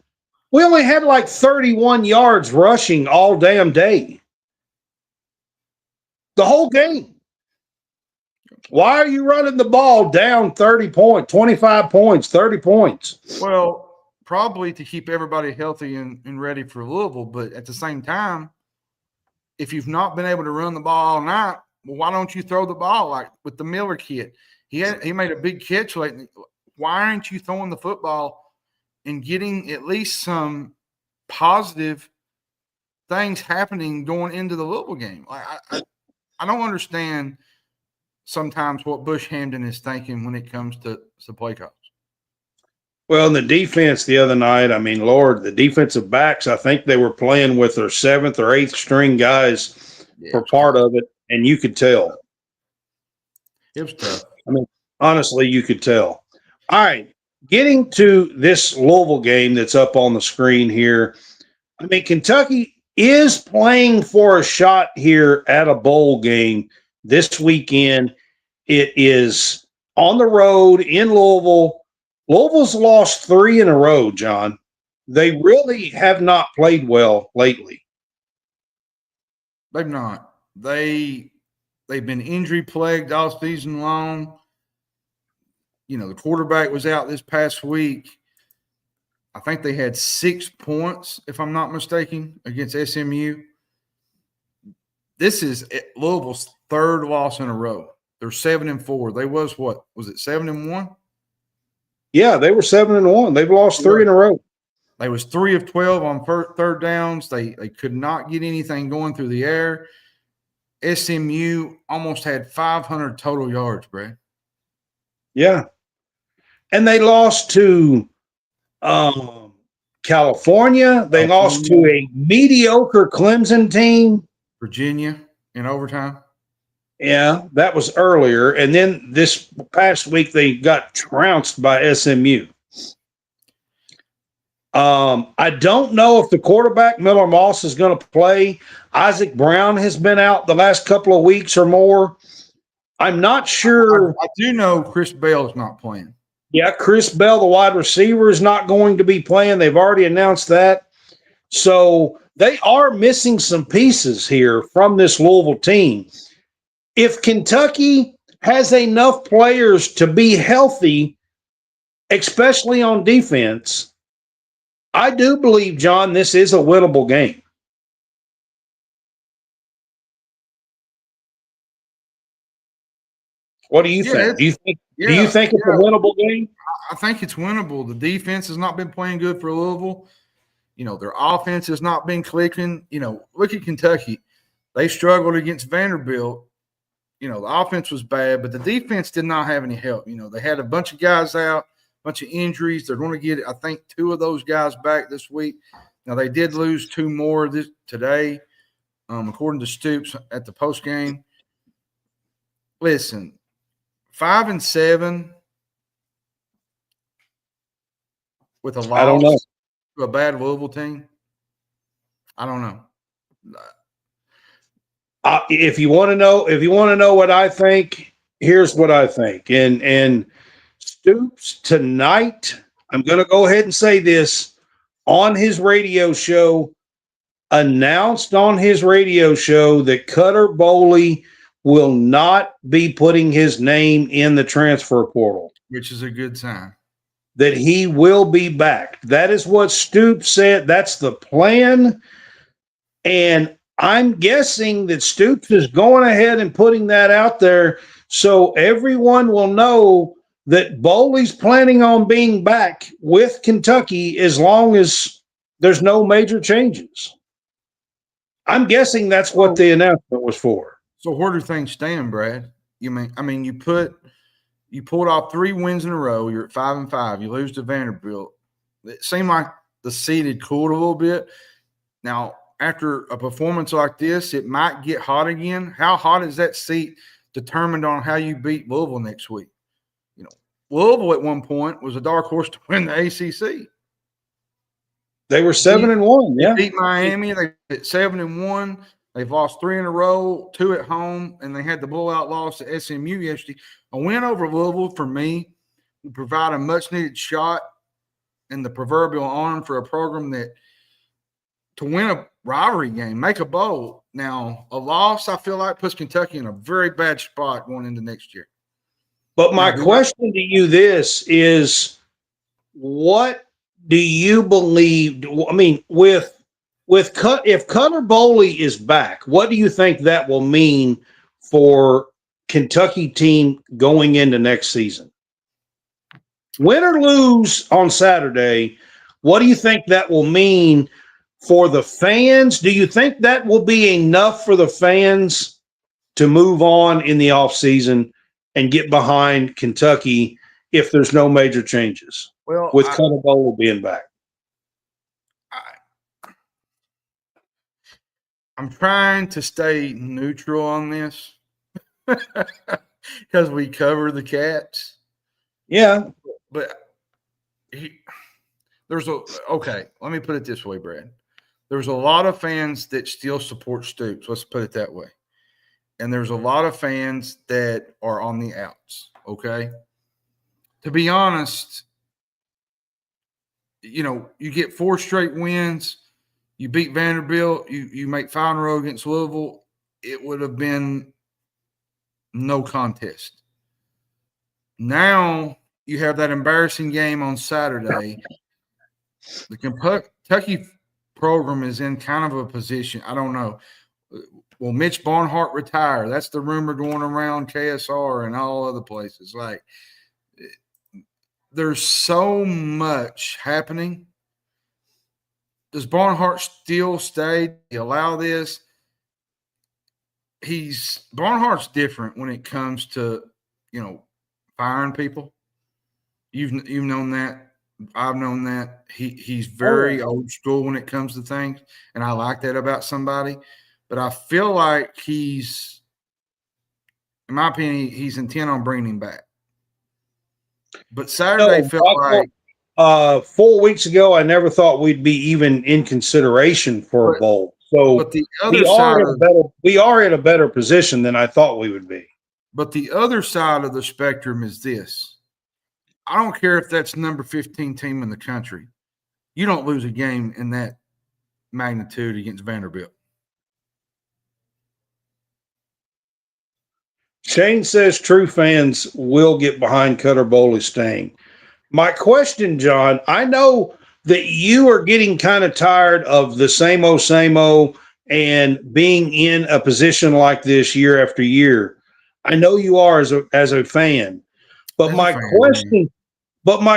We only had like 31 yards rushing all damn day. The whole game. Why are you running the ball down 30 points, 25 points, 30 points? Well, probably to keep everybody healthy and ready for Louisville. But at the same time, if you've not been able to run the ball all night, well, why don't you throw the ball like with the Miller kid? He made a big catch late. Why aren't you throwing the football and getting at least some positive things happening going into the Louisville game? I don't understand sometimes what Bush Hampton is thinking when it comes to play calls. Well, in the defense the other night, I mean, Lord, the defensive backs, I think they were playing with their 7th or 8th string guys for part of it, and you could tell. It was tough. I mean, honestly, you could tell. All right, getting to this Louisville game that's up on the screen here. I mean, Kentucky is playing for a shot here at a bowl game this weekend. It is on the road in Louisville. Louisville's lost 3 in a row, John. They really have not played well lately. They've not. They've been injury plagued all season long. You know, the quarterback was out this past week. I think they had 6 points, if I'm not mistaken, against SMU. This is Louisville's 3rd loss in a row. They're 7-4. They was what? Was it 7-1? Yeah, they were 7-1. They've lost 3 in a row. They was 3 of 12 on third downs. They could not get anything going through the air. SMU almost had 500 total yards, Brad. Yeah. And they lost to California. They lost to a mediocre Clemson team. Virginia in overtime. Yeah, that was earlier. And then this past week, they got trounced by SMU. I don't know if the quarterback, Miller Moss, is going to play. Isaac Brown has been out the last couple of weeks or more. I'm not sure. I do know Chris Bell is not playing. Yeah, Chris Bell, the wide receiver, is not going to be playing. They've already announced that. So they are missing some pieces here from this Louisville team. If Kentucky has enough players to be healthy, especially on defense, I do believe, John, this is a winnable game. What do you think? Do you think it's a winnable game? I think it's winnable. The defense has not been playing good for Louisville. You know, their offense has not been clicking. You know, look at Kentucky. They struggled against Vanderbilt. You know, the offense was bad, but the defense did not have any help. You know, they had a bunch of guys out, a bunch of injuries. They're going to get, I think, 2 of those guys back this week. Now, they did lose 2 more today, according to Stoops at the postgame. Listen, 5-7 with a loss. I don't know. To a bad Louisville team. I don't know. If you want to know what I think, here's what I think. And Stoops tonight, I'm going to go ahead and say this, on his radio show, announced on his radio show that Cutter Boley will not be putting his name in the transfer portal, which is a good sign. that he will be back. That is what Stoops said. That's the plan. And I'm guessing that Stoops is going ahead and putting that out there so everyone will know that Bowley's planning on being back with Kentucky as long as there's no major changes. I'm guessing that's what the announcement was for. So where do things stand, Brad? You pulled off 3 wins in a row. You're at 5-5. You lose to Vanderbilt. It seemed like the seed had cooled a little bit. Now, after a performance like this, it might get hot again. How hot is that seat determined on how you beat Louisville next week? Louisville at one point was a dark horse to win the ACC. They were 7-1. Yeah, they beat Miami. They at 7-1. They've lost 3 in a row, 2 at home, and they had the blowout loss to SMU yesterday. A win over Louisville for me would provide a much-needed shot in the proverbial arm for a program that to win a rivalry game, make a bowl. Now, a loss, I feel like, puts Kentucky in a very bad spot going into next year. But my question to you is, what do you believe? I mean, if Cutter Bowley is back, what do you think that will mean for Kentucky team going into next season? Win or lose on Saturday, what do you think that will mean for the fans? Do you think that will be enough for the fans to move on in the offseason and get behind Kentucky if there's no major changes? Well, with Cutter Bowley being back. I'm trying to stay neutral on this because we cover the Cats. Yeah. But okay, let me put it this way, Brad. There's a lot of fans that still support Stoops. Let's put it that way. And there's a lot of fans that are on the outs, okay? To be honest, you get 4 straight wins. You beat Vanderbilt. You make 5 in a row against Louisville. It would have been no contest. Now you have that embarrassing game on Saturday. The Kentucky program is in kind of a position. I don't know. Will Mitch Barnhart retire? That's the rumor going around KSR and all other places. Like, there's so much happening. Does Barnhart still stay? Do you allow this? Barnhart's different when it comes to, firing people. You've known that. I've known that. He's very old school when it comes to things, and I like that about somebody. But I feel like in my opinion, he's intent on bringing him back. But Saturday felt like 4 weeks ago, I never thought we'd be even in consideration for a bowl. So but the other side we are in a better position than I thought we would be. But the other side of the spectrum is this. I don't care if that's number 15 team in the country. You don't lose a game in that magnitude against Vanderbilt. Shane says true fans will get behind Cutter Bowley staying. My question, John, I know that you are getting kind of tired of the same old, and being in a position like this year after year. I know you are as a fan. But my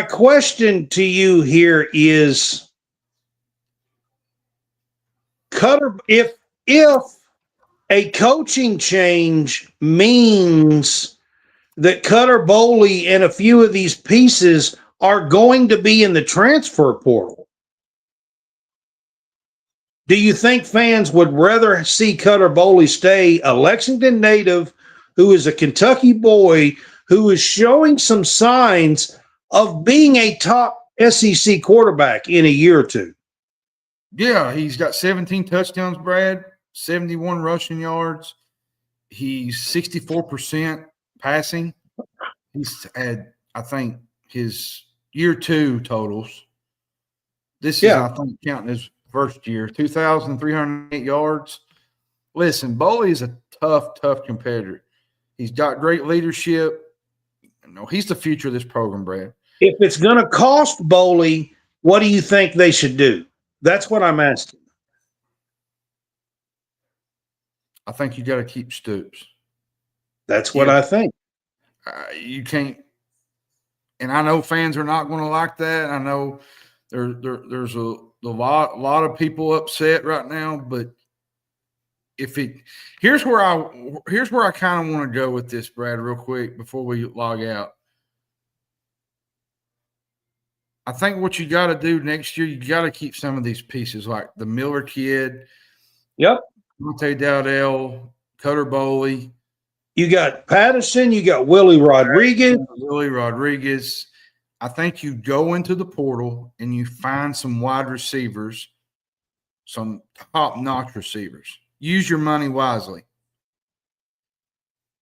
question to you here is, Cutter, if a coaching change means that Cutter Bowley and a few of these pieces are going to be in the transfer portal, do you think fans would rather see Cutter Bowley stay, a Lexington native who is a Kentucky boy who is showing some signs of being a top SEC quarterback in a year or two? Yeah, he's got 17 touchdowns, Brad, 71 rushing yards. He's 64% passing. He's had, I think, his year 2 totals. This is, I think, counting his first year, 2,308 yards. Listen, Bowley is a tough competitor. He's got great leadership. He's the future of this program, Brad. If it's going to cost Boley, what do you think they should do? That's what I'm asking. I think you got to keep Stoops. That's what I think. You can't, and I know fans are not going to like that. I know there's a lot of people upset right now, but here's where I kind of want to go with this, Brad, real quick before we log out. I think what you got to do next year, you got to keep some of these pieces, like the Miller kid. Yep. Monte Dowdell, Cutter Boley. You got Patterson. You got Willie Rodriguez. I think you go into the portal and you find some wide receivers, some top-notch receivers. Use your money wisely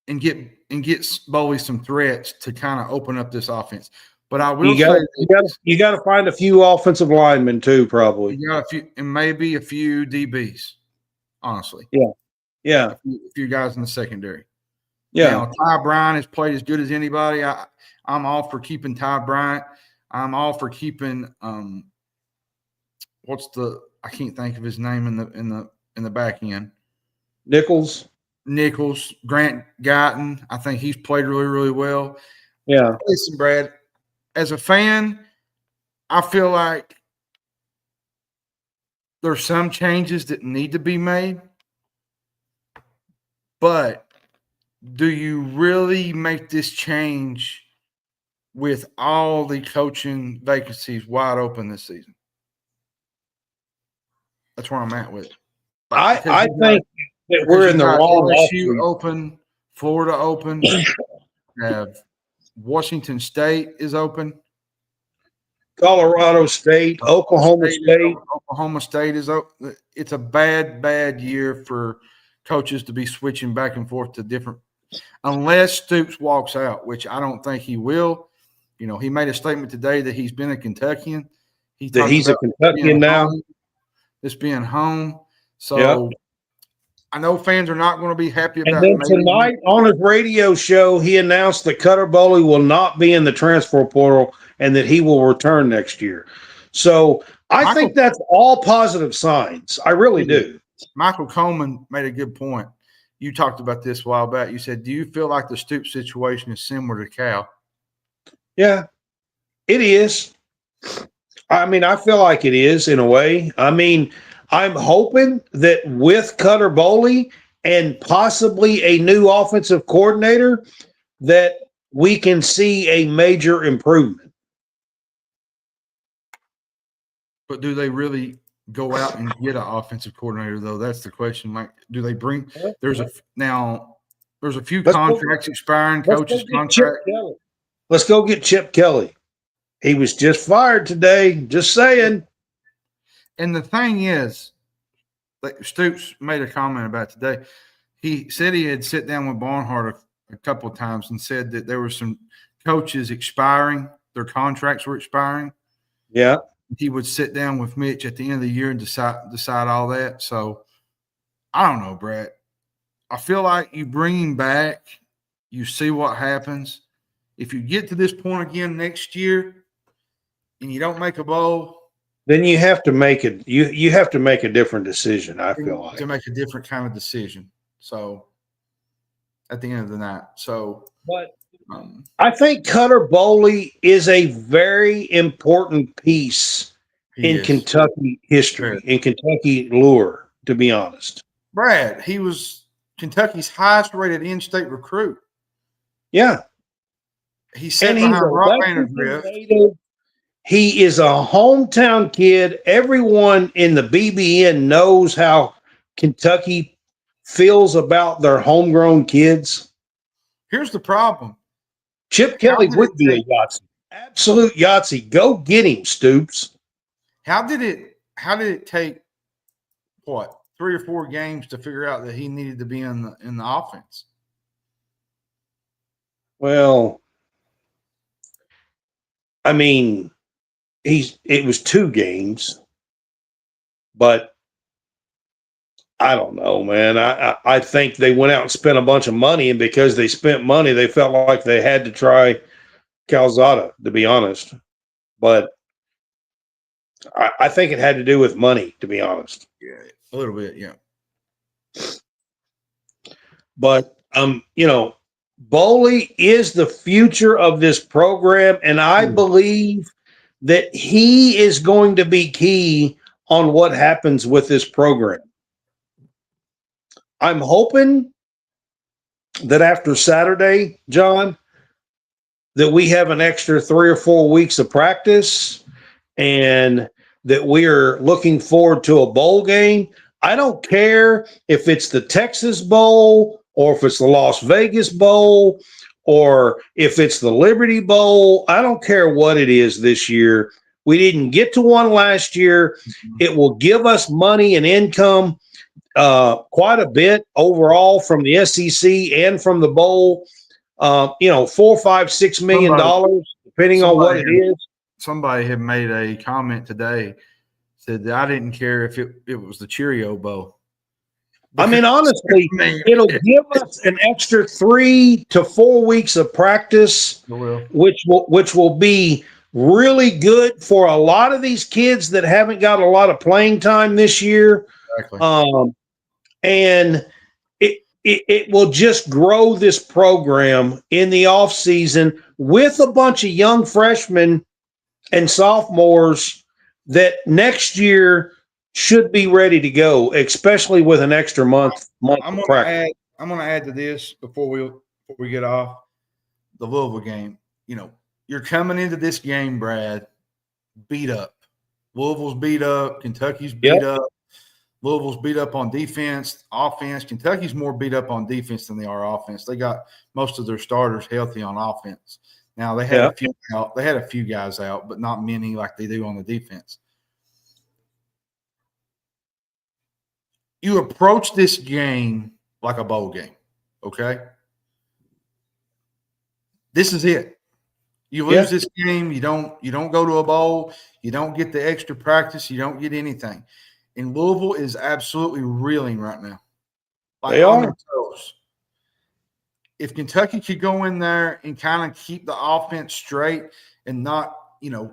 and get Boley some threats to kind of open up this offense. But I will say you got to find a few offensive linemen too, probably. You got a few, and maybe a few DBs. Honestly, yeah, a few guys in the secondary. Yeah. Now, Ty Bryant has played as good as anybody. I'm all for keeping Ty Bryant. I'm all for keeping I can't think of his name in the back end. Nichols, Grant Guyton. I think he's played really, really well. Yeah. Listen, Brad, as a fan, I feel like there's some changes that need to be made, but do you really make this change with all the coaching vacancies wide open this season? That's where I'm at with it. I think that we're in the wrong LSU open, Florida open, have Washington State is open. Colorado State, Oklahoma State. Oklahoma State is open. It's a bad year for coaches to be switching back and forth to different – unless Stoops walks out, which I don't think he will. He made a statement today that he's been a Kentuckian. He's a Kentuckian now. This being home. So I know fans are not going to be happy about it. And then tonight on his radio show, he announced that Cutter Boley will not be in the transfer portal and that he will return next year. So I think that's all positive signs. I really do. Michael Coleman made a good point. You talked about this a while back. You said, do you feel like the Stoops situation is similar to Cal? Yeah, it is. I mean, I feel like it is in a way. I mean, I'm hoping that with Cutter Boley and possibly a new offensive coordinator that we can see a major improvement. But do they really go out and get an offensive coordinator, though? That's the question. Like, do they bring – there's a few contracts expiring, coaches' contracts. Let's go get Chip Kelly. He was just fired today. Just saying. And the thing is, like Stoops made a comment about today. He said he had sit down with Barnhart a couple of times and said that there were some coaches expiring. Their contracts were expiring. Yeah. He would sit down with Mitch at the end of the year and decide all that. So, I don't know, Brett. I feel like you bring him back, you see what happens. If you get to this point again next year and you don't make a bowl, then you have to make it. You have to make a different decision. I feel like to make a different kind of decision. So, at the end of the night, but I think Cutter Boley is a very important piece in Kentucky history, in Kentucky lore. To be honest, Brad, he was Kentucky's highest-rated in-state recruit. Yeah. He's sitting behind Rock Vandergrift. He is a hometown kid. Everyone in the BBN knows how Kentucky feels about their homegrown kids. Here's the problem. Chip Kelly would be a Yahtzee. Absolute Yahtzee. Go get him, Stoops. How did it take, 3 or 4 games to figure out that he needed to be in the offense? Well, I mean, it was 2 games, but I don't know, man. I think they went out and spent a bunch of money, and because they spent money, they felt like they had to try Calzada, to be honest. But I think it had to do with money, to be honest. Yeah, a little bit, yeah. But Boley is the future of this program, and I believe that he is going to be key on what happens with this program. I'm hoping that after Saturday, John, that we have an extra 3 or 4 weeks of practice and that we are looking forward to a bowl game. I don't care if it's the Texas Bowl or if it's the Las Vegas Bowl or if it's the Liberty Bowl. I don't care what it is this year. We didn't get to one last year. It will give us money and income quite a bit overall from the SEC and from the bowl. $4, $5, $6 million, depending on what it is. Somebody had made a comment today, said that I didn't care if it was the Cheerio Bowl. I mean, honestly, it'll give us an extra 3 to 4 weeks of practice, which will be really good for a lot of these kids that haven't got a lot of playing time this year. Exactly. And it will just grow this program in the off season with a bunch of young freshmen and sophomores that next year should be ready to go, especially with an extra month I'm of practice. I'm going to add to this before we get off the Louisville game. You're coming into this game, Brad, beat up. Louisville's beat up. Kentucky's beat up. Louisville's beat up on defense, offense. Kentucky's more beat up on defense than they are offense. They got most of their starters healthy on offense. Now they had a few out. They had a few guys out, but not many like they do on the defense. You approach this game like a bowl game, okay? This is it. You lose this game, you don't go to a bowl, you don't get the extra practice, you don't get anything. And Louisville is absolutely reeling right now. They are. If Kentucky could go in there and kind of keep the offense straight and not,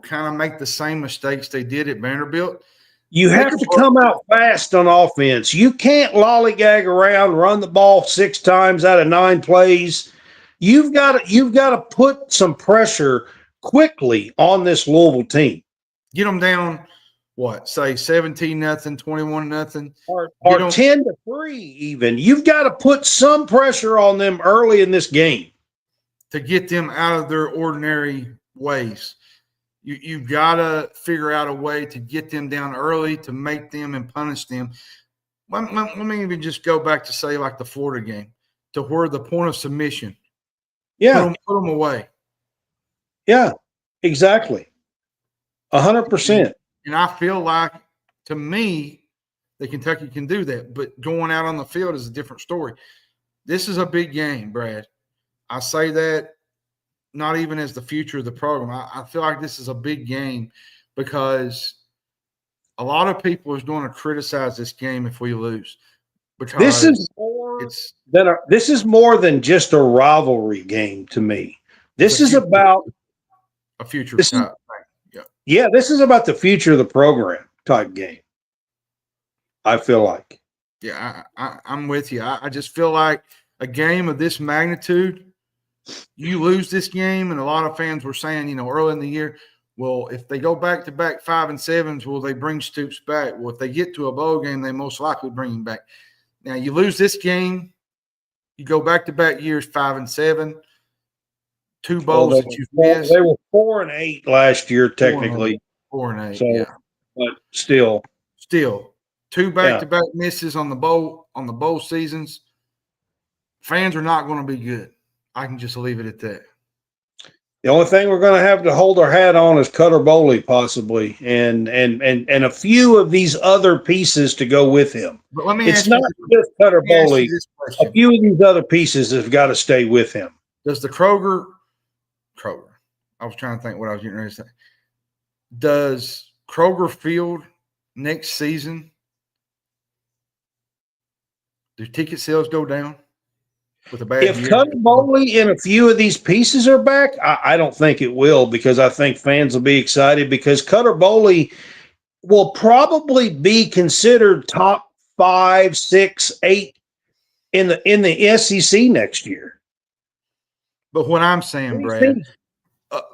kind of make the same mistakes they did at Vanderbilt. You have to come out fast on offense. You can't lollygag around, run the ball 6 times out of 9 plays. You've got to put some pressure quickly on this Louisville team. Get them down. What, say 17-0, 21-0, or 10-3 even. You've got to put some pressure on them early in this game to get them out of their ordinary ways. You've got to figure out a way to get them down early to make them and punish them. Let me even just go back to say like the Florida game, to where the point of submission. Yeah, put them away. Yeah, exactly. 100%. And I feel like, to me, that Kentucky can do that. But going out on the field is a different story. This is a big game, Brad. I say that not even as the future of the program. I feel like this is a big game because a lot of people are going to criticize this game if we lose. Because this is more than just a rivalry game to me. This is about a future. Yeah, this is about the future of the program type game. I feel like. Yeah, I'm with you. I just feel like a game of this magnitude, you lose this game, and a lot of fans were saying, early in the year, well, if they go back-to-back 5 and 7s, will they bring Stoops back? Well, if they get to a bowl game, they most likely bring him back. Now, you lose this game, you go back-to-back years 5 and 7. 2 bowls that you've missed. They were 4 and 8 last year, technically. 4 and 8, so, but still 2 back-to-back misses on the bowl seasons. Fans are not going to be good. I can just leave it at that. The only thing we're going to have to hold our hat on is Cutter Boley, possibly, and a few of these other pieces to go with him. But let me it's not just Cutter Boley. A few of these other pieces have got to stay with him. Does the Kroger, I was trying to think what I was getting ready to say. Does Kroger Field next season Do ticket sales go down with a bad If year? Cutter Bowley and a few of these pieces are back, I don't think it will, because I think fans will be excited, because Cutter Bowley will probably be considered top 5, 6, 8 in the SEC next year. But what I'm saying, Brad,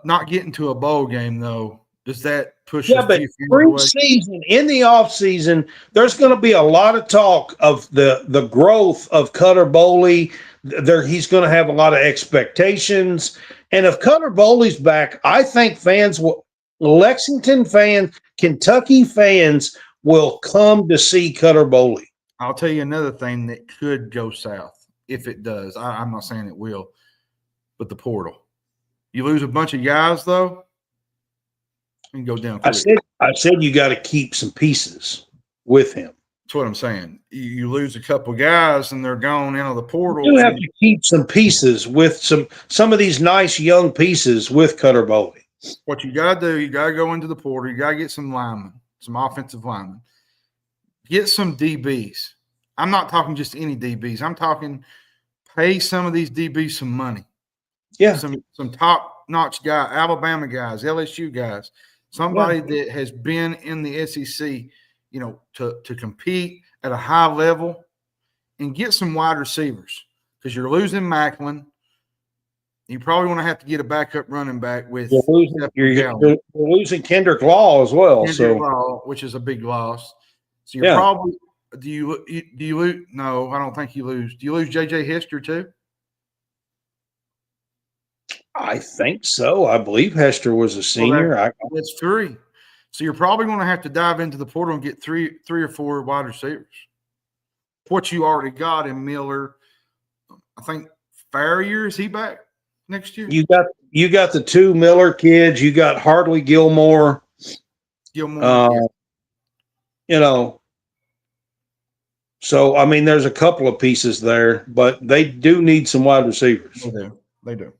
not getting to a bowl game, though, does that push a but few fans away? Pre-season, in the offseason, there's going to be a lot of talk of the growth of Cutter Bowley. He's going to have a lot of expectations. And if Cutter Bowley's back, I think Lexington fans, Kentucky fans will come to see Cutter Bowley. I'll tell you another thing that could go south if it does. I'm not saying it will, but the portal. You lose a bunch of guys, though, and go down quick. I said you got to keep some pieces with him. That's what I'm saying. You lose a couple guys, and they're gone into the portal. You have to keep some pieces with some of these nice young pieces with Cutter Bowley. What you got to do, you got to go into the portal. You got to get some linemen, some offensive linemen. Get some DBs. I'm not talking just any DBs. I'm talking pay some of these DBs some money. Yeah. Some top-notch guy, Alabama guys, LSU guys, somebody that has been in the SEC, to compete at a high level, and get some wide receivers, because you're losing Macklin. You probably want to have to get a backup running back with you're losing Kendrick Law as well. Law, which is a big loss. So you're probably do you lose? No, I don't think you lose. Do you lose JJ Hester too? I think so. I believe Hester was a senior. That's 3. So you're probably going to have to dive into the portal and get three or 4 wide receivers. What you already got in Miller, I think Farrier, is he back next year? You got the 2 Miller kids. You got Hartley Gilmore. So I mean, there's a couple of pieces there, but they do need some wide receivers. They do.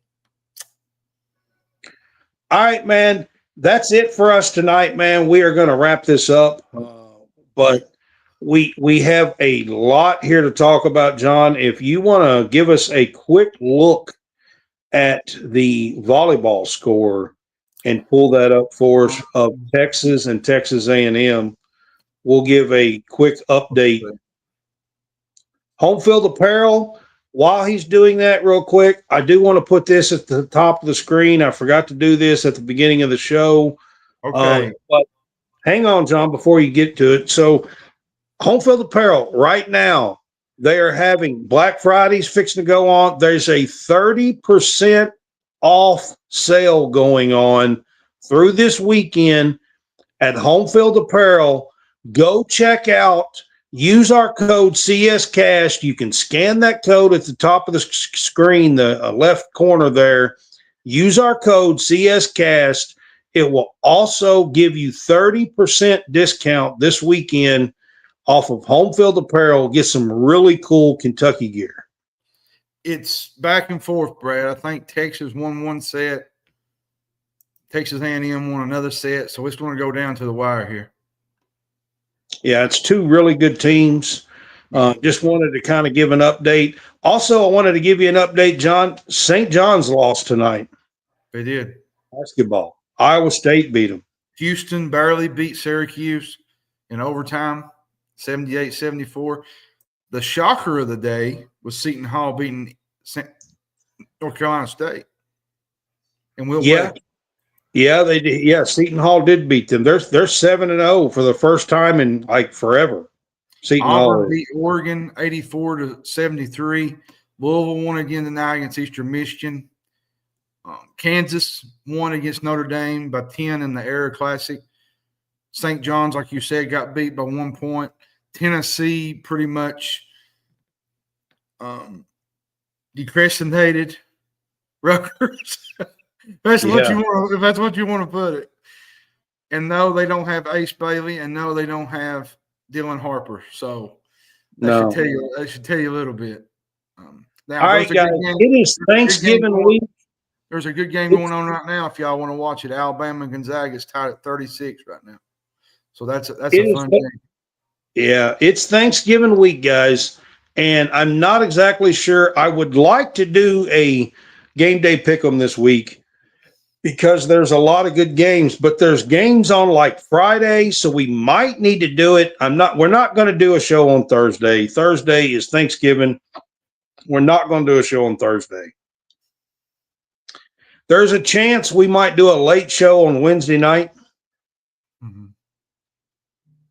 All right, man. That's it for us tonight, man. We are going to wrap this up, but we have a lot here to talk about, John. If you want to give us a quick look at the volleyball score and pull that up for us of Texas and Texas A&M, we'll give a quick update. Home field apparel. While he's doing that real quick, I do want to put this at the top of the screen. I forgot to do this at the beginning of the show. Okay. But hang on, John, before you get to it. So home field apparel right now, they are having Black Friday's fixing to go on. There's a 30% off sale going on through this weekend at Home Field Apparel. Go check out. Use our code CSCast. You can scan that code at the top of the screen, the left corner there. Use our code CSCast. It will also give you 30% discount this weekend off of Home Field Apparel. Get some really cool Kentucky gear. It's back and forth, Brad. I think Texas won one set. Texas A&M won another set. So it's going to go down to the wire here. Yeah, it's 2 really good teams. Just wanted to kind of give an update. Also, I wanted to give you an update, John. St. John's lost tonight. They did. Basketball. Iowa State beat them. Houston barely beat Syracuse in overtime, 78-74. The shocker of the day was Seton Hall beating North Carolina State. And Yeah, they did. Yeah, Seton Hall did beat them. They're 7-0 for the first time in like forever. Seton Hall beat Oregon 84-73. Louisville won again tonight against Eastern Michigan. Kansas won against Notre Dame by 10 in the Era Classic. St. John's, like you said, got beat by 1 point. Tennessee pretty much decrescentated Rutgers. If that's what you want to put it. And no, they don't have Ace Bailey, and no, they don't have Dylan Harper. So that should tell you a little bit. Now, all right, guys, it is Thanksgiving week. There's a good game going on right now. If y'all want to watch it, Alabama and Gonzaga is tied at 36 right now. So that's a fun game. Yeah, it's Thanksgiving week, guys. and I'm not exactly sure. I would like to do a game day pick 'em this week because there's a lot of good games, but there's games on like Friday, so we might need to do it. We're not going to do a show on Thursday. Thursday is Thanksgiving. We're not going to do a show on Thursday. There's a chance we might do a late show on Wednesday night. Mm-hmm.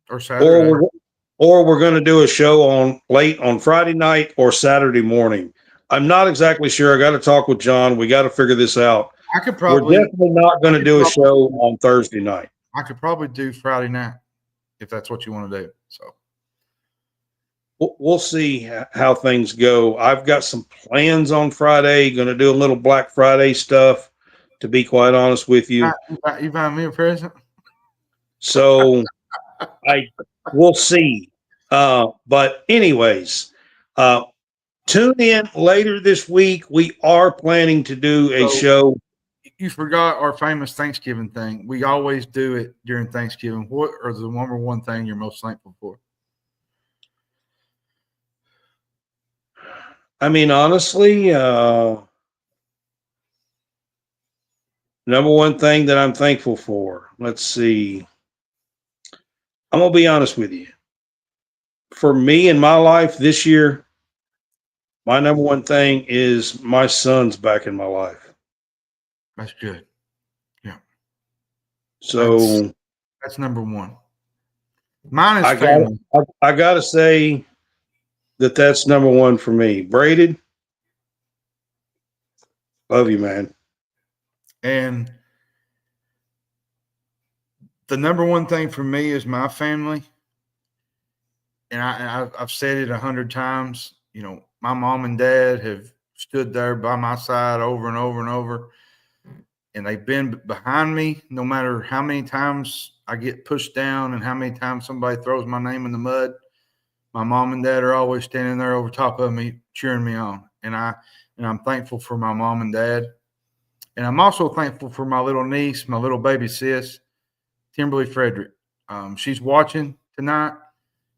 Or Saturday. Or we're going to do a show late on Friday night or Saturday morning. I'm not exactly sure. I got to talk with John. We got to figure this out. We're definitely not going to do a show on Thursday night. I could probably do Friday night if that's what you want to do. So we'll see how things go. I've got some plans on Friday. Going to do a little Black Friday stuff, to be quite honest with you. You buying me a present? So we'll see. But anyways, tune in later this week. We are planning to do a show. You forgot our famous Thanksgiving thing. We always do it during Thanksgiving. What are the number one thing you're most thankful for? I mean, honestly, number one thing that I'm thankful for. Let's see. I'm going to be honest with you. For me in my life this year, my number one thing is my son's back in my life. That's good. Yeah. So that's number one. Mine is family. I got to say that's number one for me. Braided, love you, man. And the number one thing for me is my family. And I've said it 100 times. You know, my mom and dad have stood there by my side over and over and over. And they've been behind me no matter how many times I get pushed down and how many times somebody throws my name in the mud. My mom and dad are always standing there over top of me, cheering me on. And I'm thankful for my mom and dad. And I'm also thankful for my little niece, my little baby sis, Kimberly Frederick. She's watching tonight.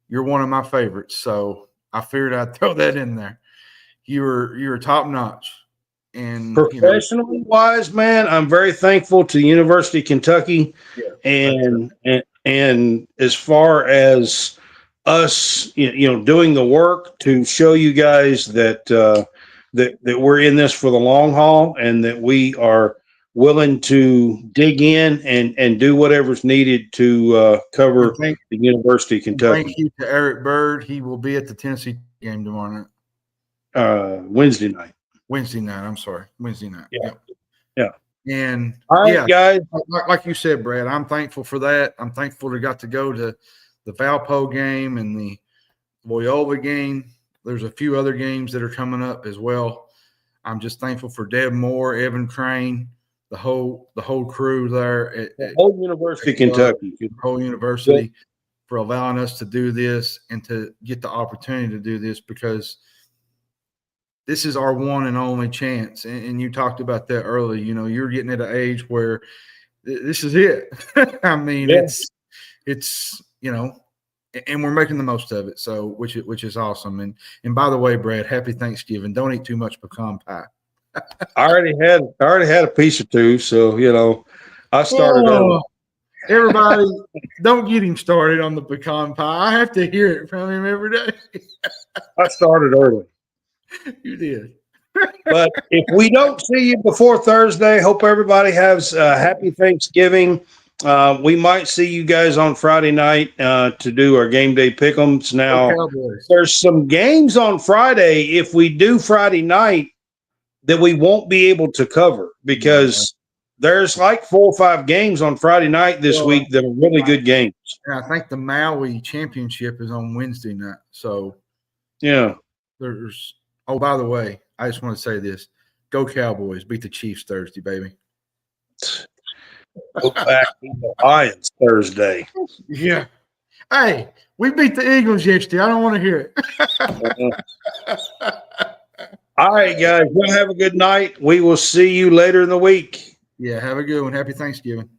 You're one of my favorites. So I figured I'd throw that in there. You're top notch. And professionally wise, man, I'm very thankful to University of Kentucky. Yeah, and as far as us, doing the work to show you guys that that we're in this for the long haul and that we are willing to dig in and do whatever's needed to cover the University of Kentucky. Thank you to Eric Bird. He will be at the Tennessee game tomorrow night. Wednesday night. Wednesday night. Yeah. And all right, guys, like you said, Brad, I'm thankful for that. I'm thankful to got to go to the Valpo game and the Loyola game. There's a few other games that are coming up as well. I'm just thankful for Deb Moore, Evan Crane, the whole crew there at the whole University of Kentucky, the whole university, for allowing us to do this and to get the opportunity to do this, because this is our one and only chance. And you talked about that early. You're getting at an age where this is it. I mean, it's and we're making the most of it. So, which is awesome. And by the way, Brad, happy Thanksgiving. Don't eat too much pecan pie. I already had a piece or two. So, I started early. Everybody, don't get him started on the pecan pie. I have to hear it from him every day. I started early. You did. But if we don't see you before Thursday, hope everybody has a happy Thanksgiving. We might see you guys on Friday night to do our game day pick'ems. Now, there's some games on Friday. If we do Friday night, that we won't be able to cover because there's like 4 or 5 games on Friday night this week that are really good games. And I think the Maui Championship is on Wednesday night. So, yeah, there's. Oh, by the way, I just want to say this. Go Cowboys. Beat the Chiefs Thursday, baby. Go back to the Lions Thursday. Yeah. Hey, we beat the Eagles yesterday. I don't want to hear it. All right, guys. Y'all have a good night. We will see you later in the week. Yeah, have a good one. Happy Thanksgiving.